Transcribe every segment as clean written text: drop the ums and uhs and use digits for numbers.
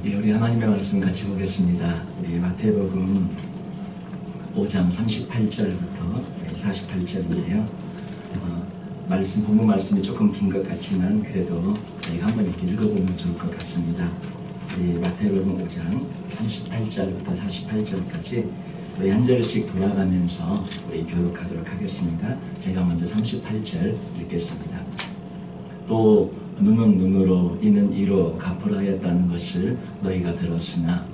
예, 우리 하나님의 말씀 같이 보겠습니다. 우리 마태복음 5장 38절부터 48절인데요. 본문 말씀이 조금 긴 것 같지만 그래도 저희가 한번 이렇게 읽어보면 좋을 것 같습니다. 우리 마태복음 5장 38절부터 48절까지 우리 한 절씩 돌아가면서 우리 교독하도록 하겠습니다. 제가 먼저 38절 읽겠습니다. 또 눈은 눈으로 이는 이로 갚으라 하였다는 것을 너희가 들었으나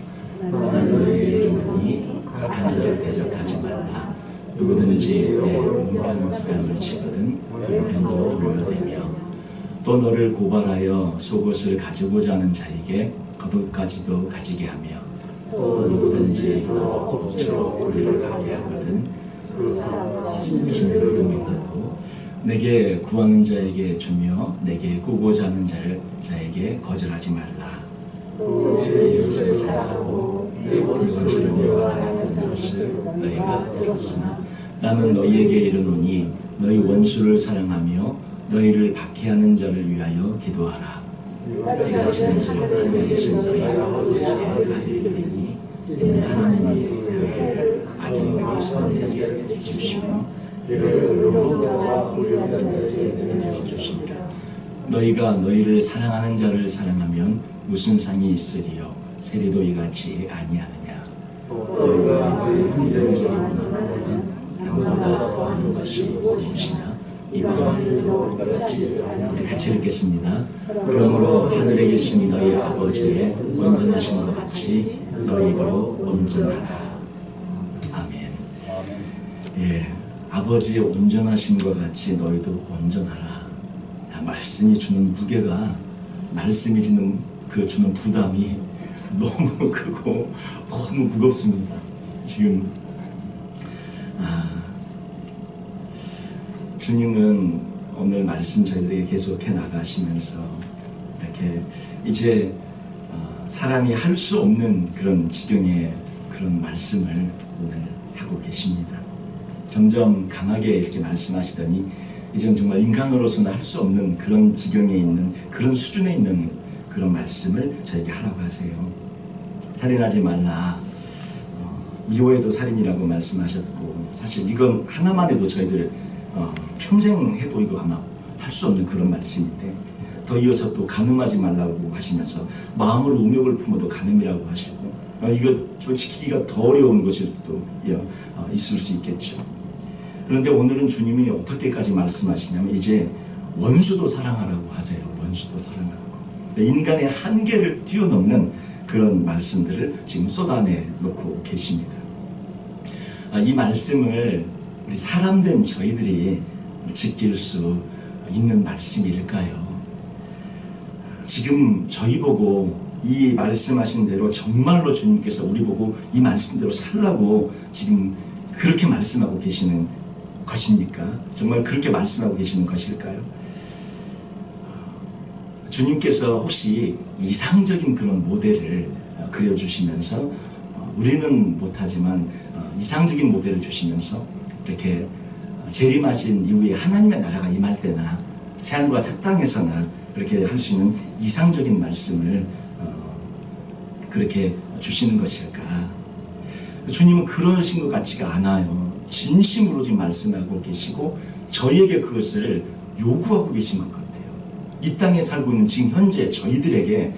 나는 너희에게 이르노니 악한 자를 대적하지 말라. 누구든지 내 오른편을 치거든 왼편도 돌려대며 또 너를 고발하여 속옷을 가지고자 하는 자에게 겉옷까지도 가지게 하며 또 누구든지 너를 억지로 우리를 가게 하거든 진리를 명하고 내게 구하는 자에게 주며 내게 꾸고자 하는 자에게 거절하지 말라. 내 이웃을 사랑하고 내 원수를 미워하였던 것을 너희가 들었으나 나는 너희에게 이르노니 너희 원수를 사랑하며 너희를 박해하는 자를 위하여 기도하라. 네가 지은즉 하늘에 계신 너희 아버지의 아들이니 이는 하나님이 그 해를 악인과 선인에게 주시며 주시니라. 너희가 너희를 사랑하는 자를 사랑하면 무슨 상이 있으리요? 세리도 이같이 아니하느냐? 너희가 이런저런 원하면 당보다 더하는 것이 무엇이냐? 이방인들도 같이 읽겠습니다. 그러므로 하늘에 계신 너희 아버지의 온전하신 것 같이 너희도 온전하라. 아멘. 예. 아버지의 온전하신 것 같이 너희도 온전하라. 말씀이 주는 무게가, 말씀이 주는 부담이 너무 크고 너무 무겁습니다. 지금 주님은 오늘 말씀 저희들에게 계속해 나가시면서 이렇게 이제 사람이 할 수 없는 그런 지경의 그런 말씀을 오늘 하고 계십니다. 점점 강하게 이렇게 말씀하시더니 이제는 정말 인간으로서는 할 수 없는 그런 지경에 있는 그런 수준에 있는 그런 말씀을 저에게 하라고 하세요. 살인하지 말라. 미워해도 살인이라고 말씀하셨고 사실 이건 하나만 해도 저희들 평생 해도 이거 아마 할 수 없는 그런 말씀인데 더 이어서 또 간음하지 말라고 하시면서 마음으로 음욕을 품어도 간음이라고 하시고 이거 좀 지키기가 더 어려운 것일 수도 있을 수 있겠죠. 그런데 오늘은 주님이 어떻게까지 말씀하시냐면 이제 원수도 사랑하라고 하세요. 원수도 사랑하라고. 인간의 한계를 뛰어넘는 그런 말씀들을 지금 쏟아내 놓고 계십니다. 이 말씀을 우리 사람된 저희들이 지킬 수 있는 말씀일까요? 지금 저희 보고 이 말씀하신 대로 정말로 주님께서 우리 보고 이 말씀대로 살라고 지금 그렇게 말씀하고 계시는 것입니까? 정말 그렇게 말씀하고 계시는 것일까요? 주님께서 혹시 이상적인 그런 모델을 그려주시면서 우리는 못하지만 이상적인 모델을 주시면서 이렇게 재림하신 이후에 하나님의 나라가 임할 때나 새하늘과 새 땅에서나 그렇게 할 수 있는 이상적인 말씀을 그렇게 주시는 것일까? 주님은 그러신 것 같지가 않아요. 진심으로 지금 말씀하고 계시고 저희에게 그것을 요구하고 계신 것 같아요. 이 땅에 살고 있는 지금 현재 저희들에게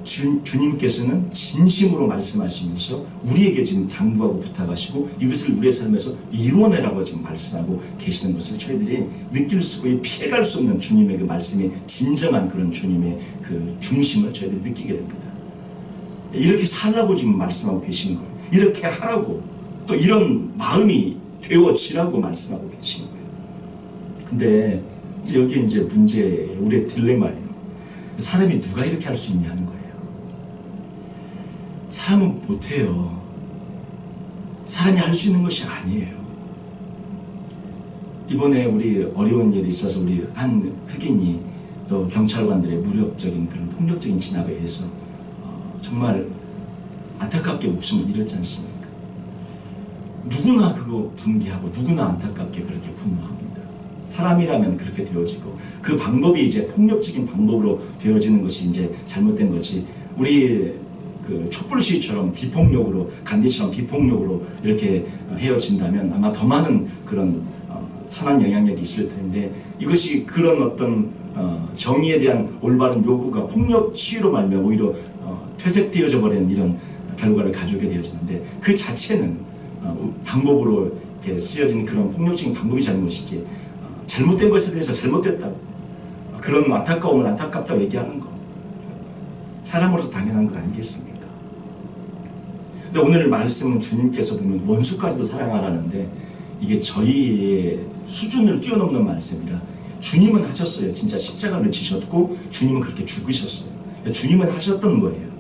주님께서는 진심으로 말씀하시면서 우리에게 지금 당부하고 부탁하시고 이것을 우리의 삶에서 이루어내라고 지금 말씀하고 계시는 것을 저희들이 느낄 수 없고 피해갈 수 없는 주님의 그 말씀이 진정한 그런 주님의 그 중심을 저희들이 느끼게 됩니다. 이렇게 살라고 지금 말씀하고 계신 거예요. 이렇게 하라고 또 이런 마음이 되어지라고 말씀하고 계신 거예요. 근데 이제 여기 이제 문제, 우리의 딜레마예요. 사람이 누가 이렇게 할 수 있냐는 거예요. 사람은 못해요. 사람이 할 수 있는 것이 아니에요. 이번에 우리 어려운 일이 있어서 우리 한 흑인이 또 경찰관들의 무력적인 그런 폭력적인 진압에 의해서 정말 안타깝게 목숨을 잃었지 않습니까? 누구나 그거 분개하고 누구나 안타깝게 그렇게 분노합니다. 사람이라면 그렇게 되어지고 그 방법이 이제 폭력적인 방법으로 되어지는 것이 이제 잘못된 거지. 우리 그 촛불 시위처럼 비폭력으로 간디처럼 비폭력으로 이렇게 헤어진다면 아마 더 많은 그런 선한 영향력이 있을 텐데 이것이 그런 어떤 정의에 대한 올바른 요구가 폭력 시위로 말미암아 오히려 퇴색되어져 버리는 이런 결과를 가져오게 되어지는데 그 자체는 방법으로 이렇게 쓰여지는 그런 폭력적인 방법이 잘못이지 잘못된 것에 대해서 잘못됐다고 그런 안타까움을 안타깝다고 얘기하는 거 사람으로서 당연한 거 아니겠습니까? 근데 오늘 말씀은 주님께서 보면 원수까지도 사랑하라는데 이게 저희의 수준을 뛰어넘는 말씀이라 주님은 하셨어요. 진짜 십자가를 지셨고 주님은 그렇게 죽으셨어요. 주님은 하셨던 거예요.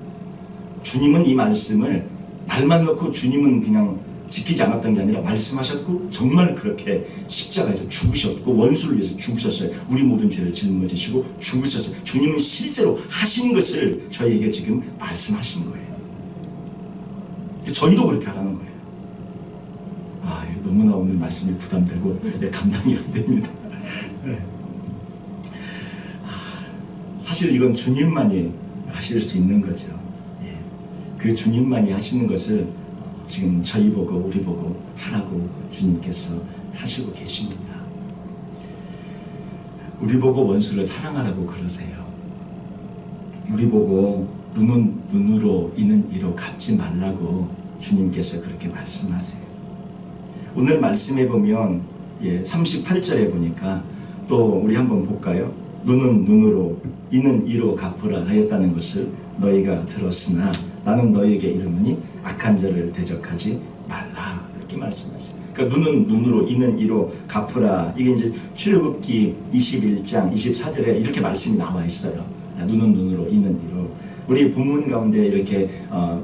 주님은 이 말씀을 말만 놓고 주님은 그냥 지키지 않았던 게 아니라 말씀하셨고 정말 그렇게 십자가에서 죽으셨고 원수를 위해서 죽으셨어요. 우리 모든 죄를 짊어지시고 죽으셨어요. 주님은 실제로 하신 것을 저희에게 지금 말씀하신 거예요. 저희도 그렇게 하라는 거예요. 너무나 오늘 말씀이 부담되고 감당이 안 됩니다. 사실 이건 주님만이 하실 수 있는 거죠. 그 주님만이 하시는 것을 지금 저희 보고 우리 보고 하라고 주님께서 하시고 계십니다. 우리 보고 원수를 사랑하라고 그러세요. 우리 보고 눈은 눈으로 이는 이로 갚지 말라고 주님께서 그렇게 말씀하세요. 오늘 말씀해 보면 38절에 보니까 또 우리 한번 볼까요? 눈은 눈으로 이는 이로 갚으라 하였다는 것을 너희가 들었으나 나는 너희에게 이르노니 악한 자를 대적하지 말라 이렇게 말씀하세요. 그러니까 눈은 눈으로 이는 이로 갚으라. 이게 이제 출애굽기 21장 24절에 이렇게 말씀이 나와 있어요. 눈은 눈으로 이는 이로. 우리 본문 가운데 이렇게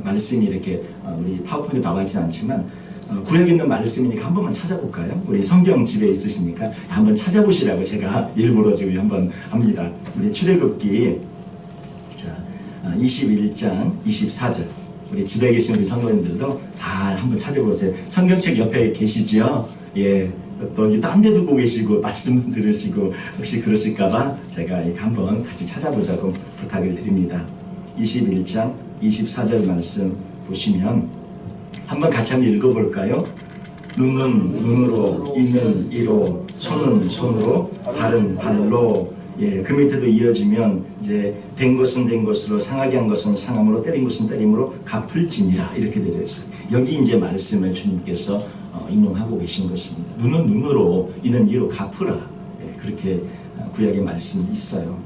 말씀이 이렇게 우리 파워포인트 나와 있지는 않지만 구약에 있는 말씀이니까 한 번만 찾아볼까요? 우리 성경 집에 있으시니까 한번 찾아보시라고 제가 일부러 지금 한번 합니다. 우리 출애굽기 21장 24절 우리 집에 계신 우리 성도님들도 다 한번 찾아보세요. 성경책 옆에 계시죠? 또 딴 데 두고 계시고 말씀 들으시고 혹시 그러실까봐 제가 한번 같이 찾아보자고 부탁을 드립니다. 21장 24절 말씀 보시면 한번 같이 한번 읽어볼까요? 눈은 눈으로, 이는 이로, 손은 손으로, 발은 발로. 그 밑에도 이어지면 이제 된 것은 된 것으로, 상하게 한 것은 상함으로, 때린 것은 때림으로 갚을지니라 이렇게 되어 있어요. 여기 이제 말씀을 주님께서 인용하고 계신 것입니다. 눈은 눈으로, 이는 이로 갚으라. 그렇게 구약의 말씀이 있어요.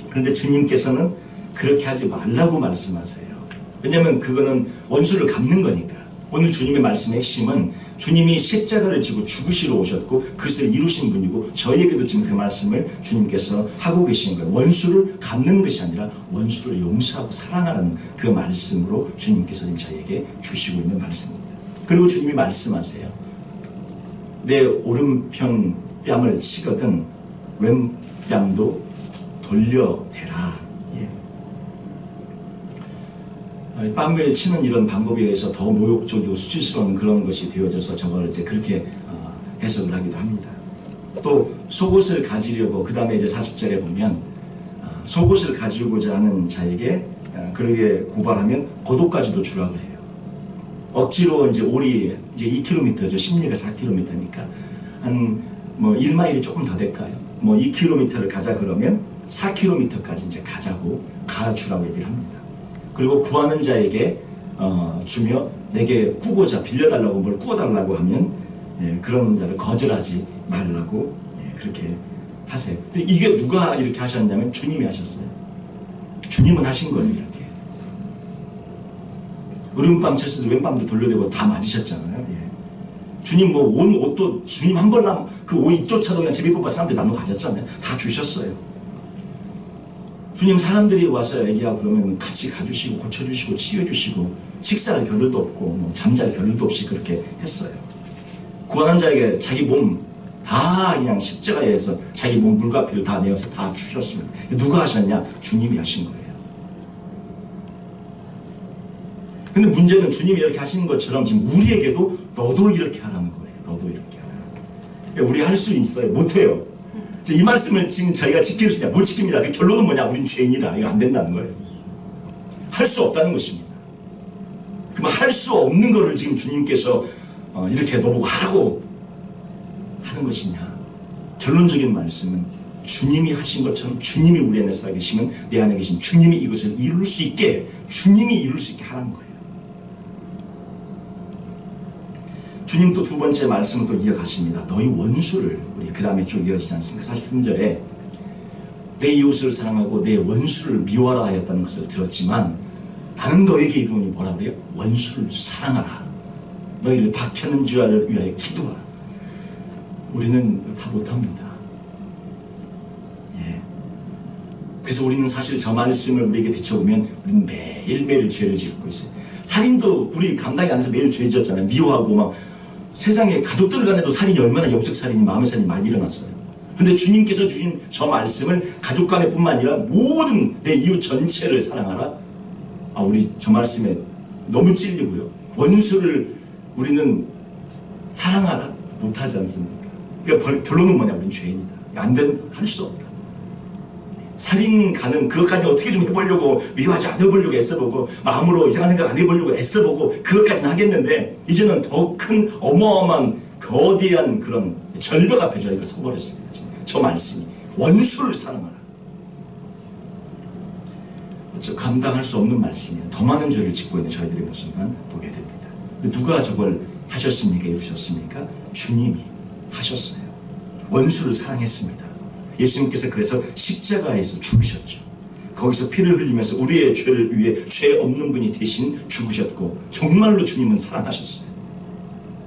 그런데 주님께서는 그렇게 하지 말라고 말씀하세요. 왜냐하면 그거는 원수를 갚는 거니까. 오늘 주님의 말씀의 핵심은 주님이 십자가를 지고 죽으시러 오셨고 그것을 이루신 분이고 저희에게도 지금 그 말씀을 주님께서 하고 계신 거예요. 원수를 갚는 것이 아니라 원수를 용서하고 사랑하는 그 말씀으로 주님께서 지금 저희에게 주시고 있는 말씀입니다. 그리고 주님이 말씀하세요. 내 오른편 뺨을 치거든 왼뺨도 돌려대라. 뺨을 치는 이런 방법에 의해서 더 모욕적이고 수치스러운 그런 것이 되어져서 저걸 이제 그렇게 해석을 하기도 합니다. 또 속옷을 가지려고 그 다음에 이제 40절에 보면 속옷을 가지고자 하는 자에게 그렇게 고발하면 고도까지도 주라고 해요. 억지로 이제 올이 이제 2km죠. 심리가 4km니까 한 뭐 1마일이 조금 더 될까요? 뭐 2km를 가자 그러면 4km까지 이제 가자고 가주라고 얘기를 합니다. 그리고 구하는 자에게 주며 내게 꾸고자 빌려달라고 뭘 꾸어달라고 하면 그런 자를 거절하지 말라고 그렇게 하세요. 근데 이게 누가 이렇게 하셨냐면 주님이 하셨어요. 주님은 하신 거예요. 이렇게 오른밤 쳤을 때 왼밤도 돌려대고 다 맞으셨잖아요. 주님 뭐 온 옷도 주님 한 벌 그 옷 입조차도 그냥 제비 뽑아 사람들이 나눠 가졌잖아요. 다 주셨어요. 주님 사람들이 와서 얘기하고 그러면 같이 가주시고 고쳐주시고 치유해주시고 식사할 겨를도 없고 뭐 잠잘 겨를도 없이 그렇게 했어요. 구하는 자에게 자기 몸 다 그냥 십자가에서 자기 몸 물과피를 다 내어서 다 주셨습니다. 누가 하셨냐? 주님이 하신 거예요. 근데 문제는 주님이 이렇게 하시는 것처럼 지금 우리에게도 너도 이렇게 하라는 거예요. 너도 이렇게 하라. 우리 할 수 있어요? 못해요. 이 말씀을 지금 저희가 지킬 수 있냐? 못 지킵니다. 그 결론은 뭐냐? 우린 죄인이다. 이거 안 된다는 거예요. 할 수 없다는 것입니다. 그럼 할 수 없는 거를 지금 주님께서 이렇게 너보고 하라고 하는 것이냐? 결론적인 말씀은 주님이 하신 것처럼 주님이 우리 안에 살아계시면 내 안에 계신 주님이 이것을 이룰 수 있게, 주님이 이룰 수 있게 하라는 거예요. 주님 또 두 번째 말씀을 또 이어가십니다. 너희 원수를, 우리 그 다음에 쭉 이어지지 않습니까? 43절에 내 이웃을 사랑하고 내 원수를 미워하라 하였다는 것을 들었지만 나는 너에게 이르노니 뭐라 그래요? 원수를 사랑하라. 너희를 박해하는 자를 위하여 기도하라. 우리는 다 못합니다. 예. 그래서 우리는 사실 저 말씀을 우리에게 비춰보면 우리는 매일매일 죄를 짓고 있어요. 살인도 우리 감당이 안 돼서 매일 죄 지었잖아요. 미워하고 막 세상에 가족들 간에도 살인이 얼마나 영적 살인이, 마음의 살인이 많이 일어났어요. 근데 주님께서 주신 저 말씀을 가족 간에 뿐만 아니라 모든 내 이웃 전체를 사랑하라. 우리 저 말씀에 너무 찔리고요. 원수를 우리는 사랑하라. 못하지 않습니까? 그러니까 결론은 뭐냐? 우리는 죄인이다. 안 된다. 할 수 없다. 살인 가능, 그것까지 어떻게 좀 해보려고, 미워하지 않아보려고 애써보고, 마음으로 이상한 생각 안 해보려고 애써보고, 그것까지는 하겠는데, 이제는 더 큰 어마어마한 거대한 그런 절벽 앞에 저희가 서버렸습니다. 저 말씀이 원수를 사랑하라. 저 감당할 수 없는 말씀이에요. 더 많은 죄를 짓고 있는 저희들의 모습만 보게 됩니다. 누가 저걸 하셨습니까? 이루셨습니까? 주님이 하셨어요. 원수를 사랑했습니다. 예수님께서 그래서 십자가에서 죽으셨죠. 거기서 피를 흘리면서 우리의 죄를 위해 죄 없는 분이 대신 죽으셨고, 정말로 주님은 사랑하셨어요.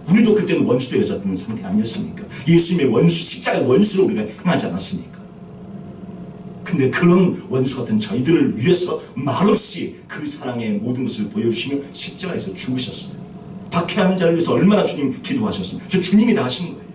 우리도 그때는 원수되어졌던 상태 아니었습니까? 예수님의 원수, 십자가의 원수로 우리가 행하지 않았습니까? 근데 그런 원수 같은 저희들을 위해서 말없이 그 사랑의 모든 것을 보여주시며 십자가에서 죽으셨어요. 박해하는 자를 위해서 얼마나 주님 기도하셨습니까? 저 주님이 다 하신 거예요.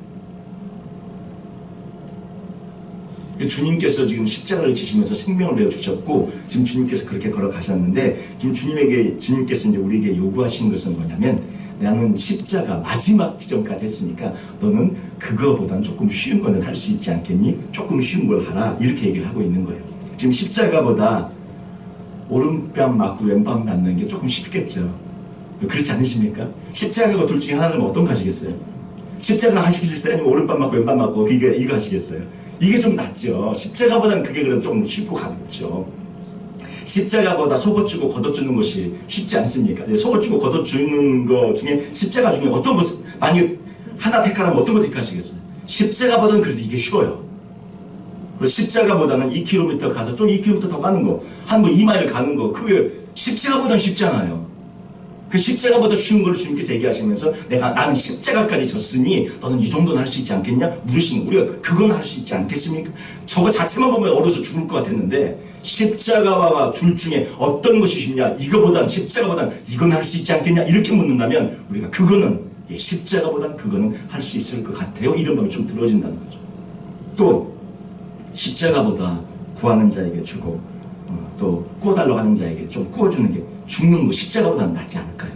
주님께서 지금 십자가를 지시면서 생명을 내어주셨고, 지금 주님께서 그렇게 걸어가셨는데, 지금 주님께서 이제 우리에게 요구하시는 것은 뭐냐면, 나는 십자가 마지막 지점까지 했으니까 너는 그거보단 조금 쉬운 거는 할 수 있지 않겠니? 조금 쉬운 걸 하라. 이렇게 얘기를 하고 있는 거예요. 지금 십자가보다 오른뺨 맞고 왼뺨 맞는 게 조금 쉽겠죠. 그렇지 않으십니까? 십자가가 둘 중에 하나는 어떤 거 하시겠어요? 십자가 하시겠어요? 아니면 오른뺨 맞고 왼뺨 맞고 이거 하시겠어요? 이게 좀 낫죠. 십자가보다는 그게 그래도 좀 쉽고 가볍죠. 십자가보다 속옷 주고 걷어 주는 것이 쉽지 않습니까? 속옷 주고 걷어 주는 것 중에 십자가 중에 어떤 것, 만약에 하나 택하라면 어떤 거 택하시겠어요? 십자가보다는 그래도 이게 쉬워요. 그리고 십자가보다는 2km 가서 좀 2km 더 가는 거, 한 뭐 2마일 가는 거, 그게 십자가보다는 쉽잖아요. 그 십자가보다 쉬운 걸 주님께서 얘기하시면서 나는 십자가까지 졌으니 너는 이 정도는 할 수 있지 않겠냐? 물으시는 우리가 그건 할 수 있지 않겠습니까? 저거 자체만 보면 얼어서 죽을 것 같았는데 십자가와 둘 중에 어떤 것이 쉽냐? 이거보단 십자가보단 이건 할 수 있지 않겠냐? 이렇게 묻는다면 우리가 그거는 십자가보단 그거는 할 수 있을 것 같아요. 이런 마음이 좀 들어진다는 거죠. 또 십자가보다 구하는 자에게 주고 또 구워달라고 하는 자에게 좀 구워주는 게 죽는 거 십자가보다는 낫지 않을까요?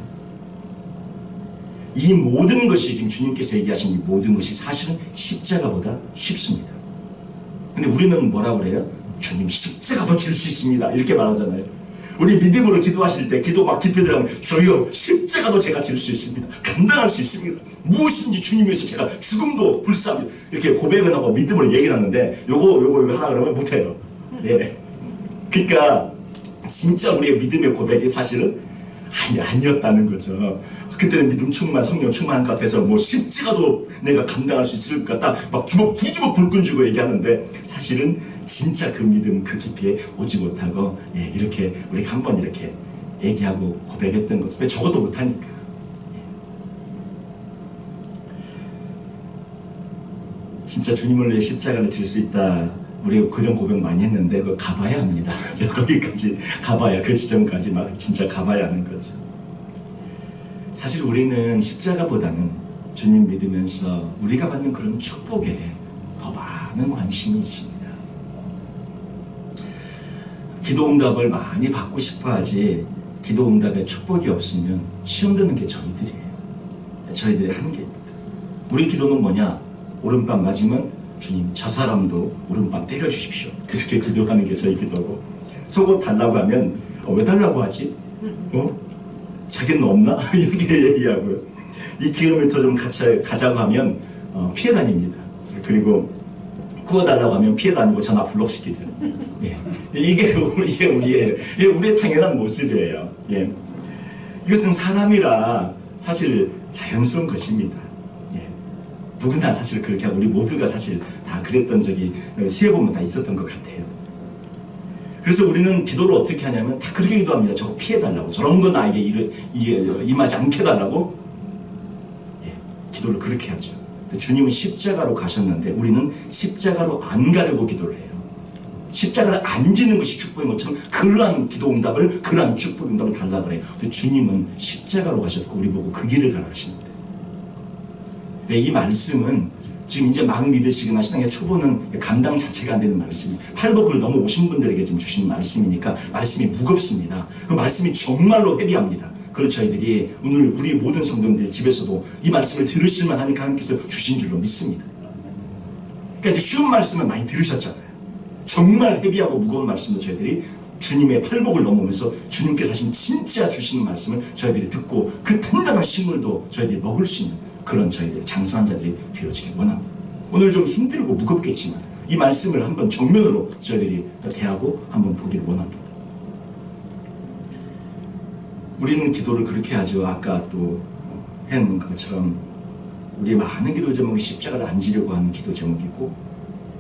이 모든 것이 지금 주님께서 얘기하신 이 모든 것이 사실은 십자가보다 쉽습니다. 근데 우리는 뭐라고 그래요? 주님 십자가도 질 수 있습니다. 이렇게 말하잖아요. 우리 믿음으로 기도하실 때 기도 막 깊이 들어가면 주여 십자가도 제가 질 수 있습니다. 감당할 수 있습니다. 무엇인지 주님 위해서 제가 죽음도 불사합니다. 이렇게 고백을 하고 믿음으로 얘기를 하는데 요거 하라 그러면 못해요. 네. 그러니까 진짜 우리의 믿음의 고백이 사실은 아니었다는 거죠. 그때는 믿음 충만, 성령 충만한 것 같아서 뭐 십자가도 내가 감당할 수 있을 것 같다. 막 두 주먹 불끈 쥐고 얘기하는데 사실은 진짜 그 믿음 그 깊이에 오지 못하고 이렇게 우리가 한번 이렇게 얘기하고 고백했던 거죠. 왜 저것도 못하니까. 진짜 주님을 위해 십자가를 질 수 있다. 우리가 그런 고백 많이 했는데 그거 가봐야 합니다. 거기까지 가봐야, 그 지점까지 막 진짜 가봐야 하는 거죠. 사실 우리는 십자가보다는 주님 믿으면서 우리가 받는 그런 축복에 더 많은 관심이 있습니다. 기도응답을 많이 받고 싶어하지 기도응답에 축복이 없으면 시험 드는 게 저희들이에요. 저희들의 한계입니다. 우리 기도는 뭐냐? 오른밤 맞으면 주님 저 사람도 오른방 때려주십시오. 그렇게 기도하는 게 저희 기도고, 속옷 달라고 하면 왜 달라고 하지? 자기는 없나? 이렇게 얘기하고요. 2km 좀 가자고 하면 피해 다닙니다. 그리고 구워달라고 하면 피해 다니고 전화 블록시키죠. 예. 이게 우리의 당연한 모습이에요. 예. 이것은 사람이라 사실 자연스러운 것입니다. 예. 누구나 사실 그렇게 하고 우리 모두가 사실 다 그랬던 적이 시해보면 다 있었던 것 같아요. 그래서 우리는 기도를 어떻게 하냐면 다 그렇게 기도합니다. 저거 피해달라고, 저런 거 나에게 임하지 않게 해달라고. 예. 기도를 그렇게 하죠. 주님은 십자가로 가셨는데 우리는 십자가로 안 가려고 기도를 해요. 십자가를 안 지는 것이 축복인 것처럼 그러한 기도 응답을, 그러한 축복 응답을 달라고 그래요. 근데 주님은 십자가로 가셨고 우리 보고 그 길을 가라 하시는데, 이 말씀은 지금 이제 막 믿으시거나 신앙의 초보는 감당 자체가 안 되는 말씀이, 팔복을 넘어오신 분들에게 지금 주신 말씀이니까 말씀이 무겁습니다. 그 말씀이 정말로 헤비합니다. 그걸 저희들이 오늘 우리 모든 성도님들 집에서도 이 말씀을 들으실만 하니까 하나님께서 주신 줄로 믿습니다. 그러니까 쉬운 말씀은 많이 들으셨잖아요. 정말 헤비하고 무거운 말씀도 저희들이 주님의 팔복을 넘어오면서 주님께서 하신 진짜 주시는 말씀을 저희들이 듣고 그 단단한 식물도 저희들이 먹을 수 있는 그런 저희들이 장수한 자들이 되어지길 원합니다. 오늘 좀 힘들고 무겁겠지만 이 말씀을 한번 정면으로 저희들이 대하고 한번 보기를 원합니다. 우리는 기도를 그렇게 하죠. 아까 또 한 것처럼 우리의 많은 기도 제목이 십자가를 안 지려고 하는 기도 제목이고,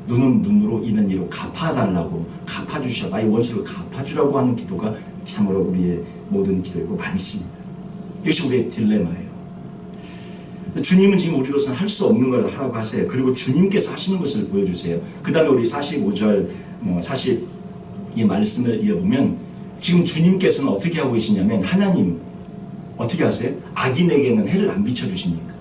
눈은 눈으로 이는 이로 갚아달라고, 갚아주셔, 나의 원수를 갚아주라고 하는 기도가 참으로 우리의 모든 기도이고 많습니다. 이것이 우리의 딜레마예요. 주님은 지금 우리로서는 할 수 없는 걸 하라고 하세요. 그리고 주님께서 하시는 것을 보여주세요. 그 다음에 우리 45절 40이 말씀을 이어보면 지금 주님께서는 어떻게 하고 계시냐면, 하나님 어떻게 하세요? 악인에게는 해를 안 비춰주십니까?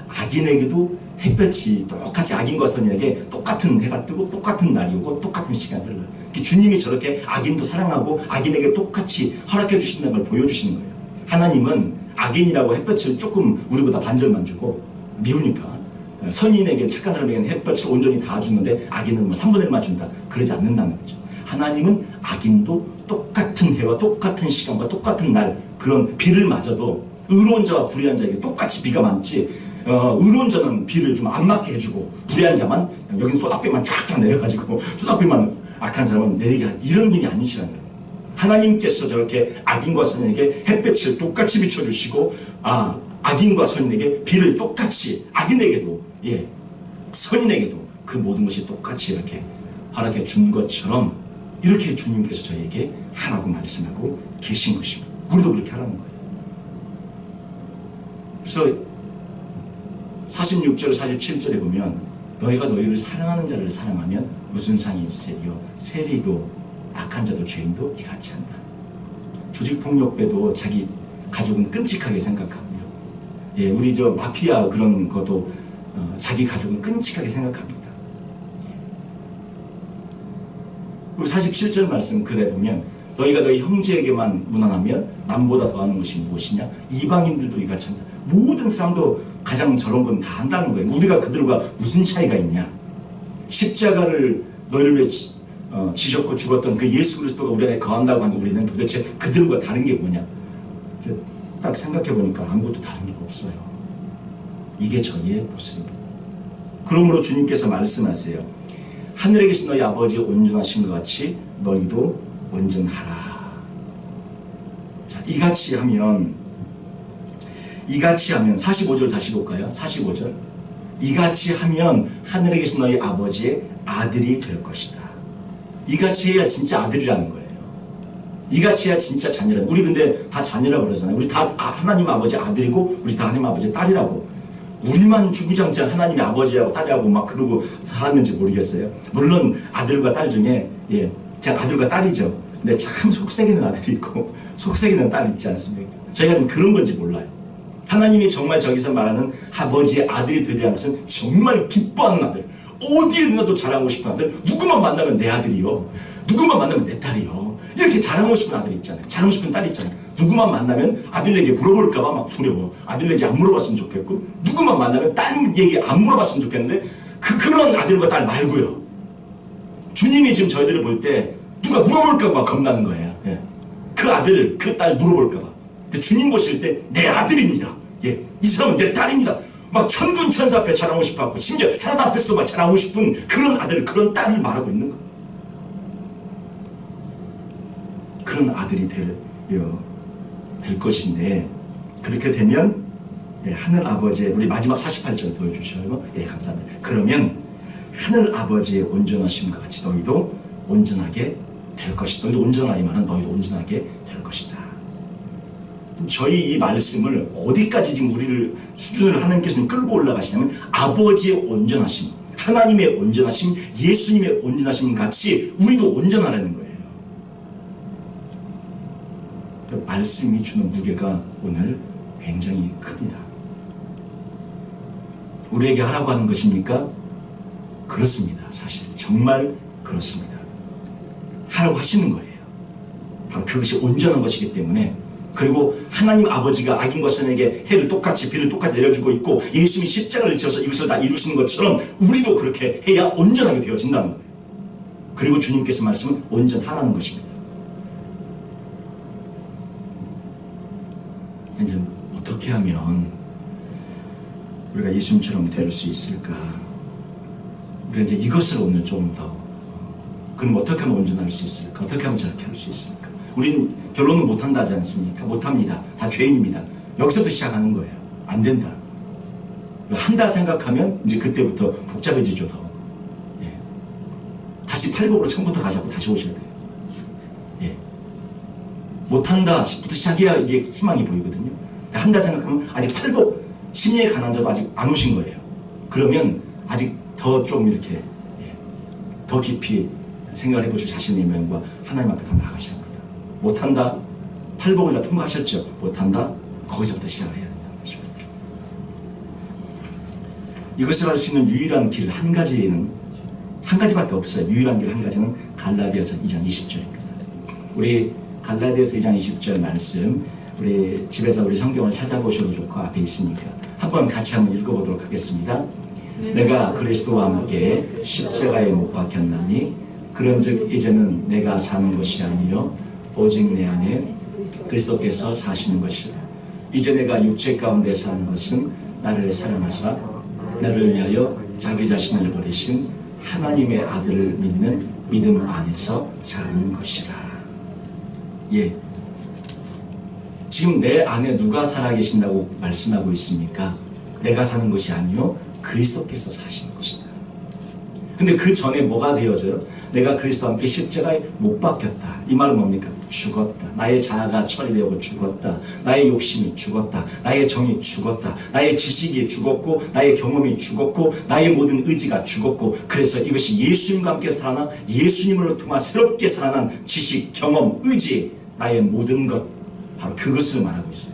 악인에게도 햇볕이 똑같이, 악인과 선인에게 똑같은 해가 뜨고 똑같은 날이 오고 똑같은 시간이 흘러요. 주님이 저렇게 악인도 사랑하고 악인에게 똑같이 허락해 주신다는 걸 보여주시는 거예요. 하나님은 악인이라고 햇볕을 조금 우리보다 반절만 주고 미우니까, 선인에게, 착한 사람에게는 햇볕을 온전히 다 주는데 악인은 뭐 3분의 1만 준다, 그러지 않는다는 거죠. 하나님은 악인도 똑같은 해와 똑같은 시간과 똑같은 날, 그런 비를 맞아도 의로운 자와 불의한 자에게 똑같이 비가 맞지, 의로운 자는 비를 좀 안 맞게 해주고 불의한 자만 여기는 쏟아비만 쫙쫙 내려가지고 쏟아비만 악한 사람은 내리게 하는, 이런 분이 아니시라는 거예요. 하나님께서 저렇게 악인과 선인에게 햇볕을 똑같이 비춰주시고, 악인과 선인에게 비를 똑같이, 악인에게도 선인에게도 그 모든 것이 똑같이 이렇게 허락해 준 것처럼 이렇게 주님께서 저희에게 하라고 말씀하고 계신 것입니다. 우리도 그렇게 하라는 거예요. 그래서 46절 47절에 보면 너희가 너희를 사랑하는 자를 사랑하면 무슨 상이 있으리요, 세리도 악한 자도 죄인도 이같이 한다. 조직폭력배도 자기 가족은 끔찍하게 생각하고요. 우리 저 마피아 그런 것도 자기 가족은 끔찍하게 생각합니다. 그리고 47절 말씀 글에 보면 너희가 너희 형제에게만 무난하면 남보다 더하는 것이 무엇이냐, 이방인들도 이같이 한다. 모든 사람도 가장 저런 건 다 한다는 거예요. 우리가 그들과 무슨 차이가 있냐. 십자가를 너희를 위해 지셨고 죽었던 그 예수 그리스도가 우리 안에 거한다고 하는데 우리는 도대체 그들과 다른 게 뭐냐. 딱 생각해 보니까 아무것도 다른 게 없어요. 이게 저희의 모습입니다. 그러므로 주님께서 말씀하세요. 하늘에 계신 너희 아버지 온전하신 것 같이 너희도 온전하라. 자, 이같이 하면 45절 다시 볼까요? 45절. 이같이 하면 하늘에 계신 너희 아버지의 아들이 될 것이다. 이같이 해야 진짜 아들이라는 거예요. 이같이 해야 진짜 자녀라는. 우리 근데 다 자녀라고 그러잖아요. 우리 다 하나님 아버지 아들이고 우리 다 하나님 아버지 딸이라고. 우리만 주구장창 하나님의 아버지하고 딸이하고 막 그러고 살았는지 모르겠어요. 물론 아들과 딸 중에 그냥 아들과 딸이죠. 근데 참 속색이는 아들이 있고 속색이는 딸이 있지 않습니까? 저희가 그런 건지 몰라요. 하나님이 정말 저기서 말하는 아버지의 아들이 되리라는 것은 정말 기뻐하는 아들, 어디에 누나도 자랑하고 싶은 아들, 누구만 만나면 내 아들이요, 누구만 만나면 내 딸이요, 이렇게 자랑하고 싶은 아들이 있잖아요. 자랑하고 싶은 딸이 있잖아요. 누구만 만나면 아들 얘기 물어볼까봐 막 두려워. 아들 얘기 안 물어봤으면 좋겠고, 누구만 만나면 딸 얘기 안 물어봤으면 좋겠는데 그런 아들과 딸 말고요. 주님이 지금 저희들을 볼 때 누가 물어볼까 봐 겁나는 거예요. 예. 그 아들, 그 딸 물어볼까 봐. 근데 주님 보실 때 내 아들입니다. 예. 이 사람은 내 딸입니다. 막 천군 천사 앞에 자랑하고 싶어하고 심지어 사람 앞에서도 막 자랑하고 싶은 그런 아들, 그런 딸을 말하고 있는 거예요. 그런 아들이 될 것인데, 그렇게 되면 하늘 아버지의, 우리 마지막 48절 보여주셔요. 예, 감사합니다. 그러면 하늘 아버지의 온전하심과 같이 너희도 온전하게 될 것이다. 너희도 온전하기만은 너희도 온전하게 될 것이다. 저희 이 말씀을 어디까지 지금 우리를 수준을 하나님께서는 끌고 올라가시냐면 아버지의 온전하심, 하나님의 온전하심, 예수님의 온전하심 같이 우리도 온전하라는 거예요. 말씀이 주는 무게가 오늘 굉장히 큽니다. 우리에게 하라고 하는 것입니까? 그렇습니다. 사실 정말 그렇습니다. 하라고 하시는 거예요. 바로 그것이 온전한 것이기 때문에. 그리고 하나님 아버지가 악인과 선에게 해를 똑같이 비를 똑같이 내려주고 있고 예수님이 십자가를 지어서 이것을 다 이루시는 것처럼 우리도 그렇게 해야 온전하게 되어진다는 거예요. 그리고 주님께서 말씀은 온전하라는 것입니다. 이제 어떻게 하면 우리가 예수님처럼 될 수 있을까? 우리가 이제 이것을 오늘 좀 더, 그럼 어떻게 하면 온전할 수 있을까? 어떻게 하면 저렇게 할 수 있을까? 우린 결론은 못한다 하지 않습니까? 못합니다. 다 죄인입니다. 여기서부터 시작하는 거예요. 안 된다. 한다 생각하면 이제 그때부터 복잡해지죠. 더. 예. 다시 팔복으로 처음부터 가자고 다시 오셔야 돼요. 예. 못한다 부터 시작해야 이게 희망이 보이거든요. 한다 생각하면 아직 팔복, 심리에 가난 자도 아직 안 오신 거예요. 그러면 아직 더 좀 이렇게 더 깊이 생각을 해보시고 자신의 명과 하나님 앞에 더 나아가셔야 합니다. 못한다, 팔복을 다 통과하셨죠. 못한다, 거기서부터 시작해야 된다는 것입니다. 이것을 할 수 있는 유일한 길 한 가지밖에 없어요. 유일한 길 한 가지는 갈라디아서 2장 20절입니다. 우리 갈라디아서 2장 20절 말씀, 우리 집에서 우리 성경을 찾아보셔도 좋고 앞에 있으니까 한번 같이 한번 읽어보도록 하겠습니다. 내가 그리스도와 함께 십자가에 못 박혔나니 그런즉 이제는 내가 사는 것이 아니요 오직 내 안에 그리스도께서 사시는 것이라. 이제 내가 육체 가운데 사는 것은 나를 사랑하사 나를 위하여 자기 자신을 버리신 하나님의 아들을 믿는 믿음 안에서 사는 것이라. 예, 지금 내 안에 누가 살아계신다고 말씀하고 있습니까? 내가 사는 것이 아니요 그리스도께서 사시는 것이다. 근데 그 전에 뭐가 되어져요? 내가 그리스도와 함께 십자가에 못 박혔다. 이 말은 뭡니까? 죽었다. 나의 자아가 처리되고 죽었다. 나의 욕심이 죽었다. 나의 정이 죽었다. 나의 지식이 죽었고 나의 경험이 죽었고 나의 모든 의지가 죽었고, 그래서 이것이 예수님과 함께 살아나 예수님을 통한 새롭게 살아난 지식, 경험, 의지, 나의 모든 것, 바로 그것을 말하고 있어요.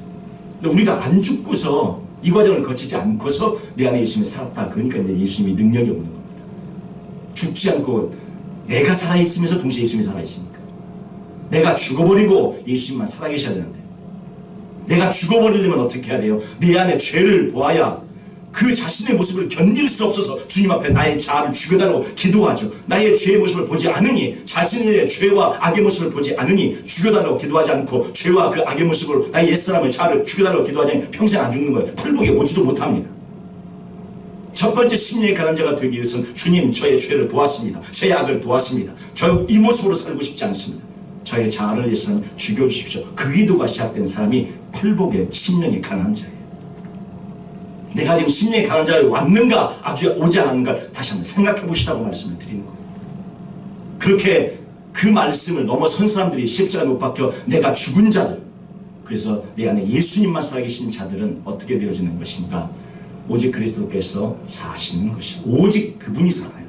근데 우리가 안 죽고서 이 과정을 거치지 않고서 내 안에 예수님이 살았다. 그러니까 이제 예수님이 능력이 없는 겁니다. 죽지 않고 내가 살아있으면서 동시에 예수님이 살아있으니까. 내가 죽어버리고 예수님만 살아계셔야 되는데, 내가 죽어버리려면 어떻게 해야 돼요? 내 안에 죄를 보아야 그 자신의 모습을 견딜 수 없어서 주님 앞에 나의 자아를 죽여달라고 기도하죠. 나의 죄의 모습을 보지 않으니, 자신의 죄와 악의 모습을 보지 않으니 죽여달라고 기도하지 않고 죄와 그 악의 모습으로 나의 옛사람을, 자아를 죽여달라고 기도하지 않으면 평생 안 죽는 거예요. 팔복에 오지도 못합니다. 첫 번째 심리의 가난 자가 되기 위해서는 주님, 저의 죄를 보았습니다. 저의 악을 보았습니다. 저 이 모습으로 살고 싶지 않습니다. 저의 자아를 위해서 죽여주십시오. 그 기도가 시작된 사람이 팔복의 심령이 가난한 자예요. 내가 지금 심령이 강한 자에 왔는가, 아주 오지 않았는가 다시 한번 생각해 보시라고 말씀을 드리는 거예요. 그렇게 그 말씀을 넘어선 사람들이 십자가에 못 박혀 내가 죽은 자들, 그래서 내 안에 예수님만 살아계신 자들은 어떻게 되어지는 것인가? 오직 그리스도께서 사시는 것이에요. 오직 그분이 살아요.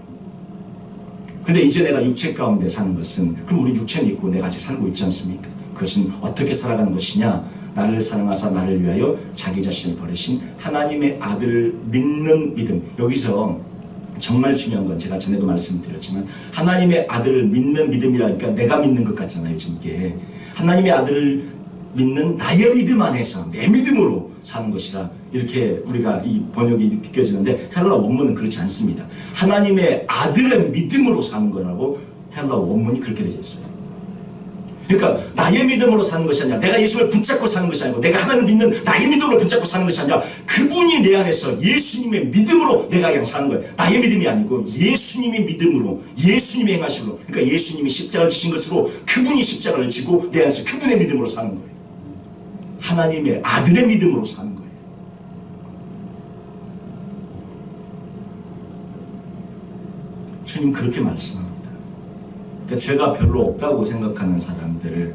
근데 이제 내가 육체 가운데 사는 것은, 그럼 우리 육체는 있고 내가 아직 살고 있지 않습니까? 그것은 어떻게 살아가는 것이냐? 나를 사랑하사 나를 위하여 자기 자신을 버리신 하나님의 아들을 믿는 믿음. 여기서 정말 중요한 건 제가 전에도 말씀드렸지만, 하나님의 아들을 믿는 믿음이라니까 내가 믿는 것 같잖아요. 지금 이게 하나님의 아들을 믿는 나의 믿음 안에서 내 믿음으로 사는 것이라 이렇게 우리가 이 번역이 느껴지는데 헬라 원문은 그렇지 않습니다. 하나님의 아들의 믿음으로 사는 거라고 헬라 원문이 그렇게 되어 있어요. 그러니까 나의 믿음으로 사는 것이 아니라 내가 예수를 붙잡고 사는 것이 아니고 내가 하나님을 믿는 나의 믿음으로 붙잡고 사는 것이 아니라 그분이 내 안에서 예수님의 믿음으로 내가 그냥 사는 거예요. 나의 믿음이 아니고 예수님의 믿음으로, 예수님의 행하심으로, 그러니까 예수님이 십자가를 지신 것으로 그분이 십자가를 지고 내 안에서 그분의 믿음으로 사는 거예요. 하나님의 아들의 믿음으로 사는 거예요. 주님 그렇게 말씀합니다. 그러니까 죄가 별로 없다고 생각하는 사람들,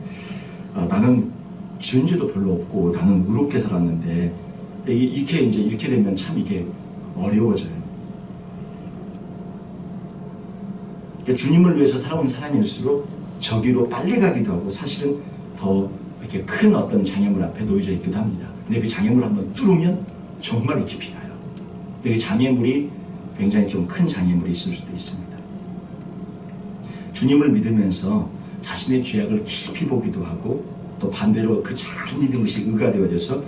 나는 지은 죄도 별로 없고 나는 의롭게 살았는데 이렇게 되면 참 이게 어려워져요. 그러니까 주님을 위해서 살아온 사람일수록 저기로 빨리 가기도 하고 사실은 더 이렇게 큰 어떤 장애물 앞에 놓여져 있기도 합니다. 근데 그 장애물을 한번 뚫으면 정말로 깊이 가요. 근데 그 장애물이 굉장히 좀 큰 장애물이 있을 수도 있습니다. 주님을 믿으면서 자신의 죄악을 깊이 보기도 하고 또 반대로 그 잘 믿은 것이 의가 되어져서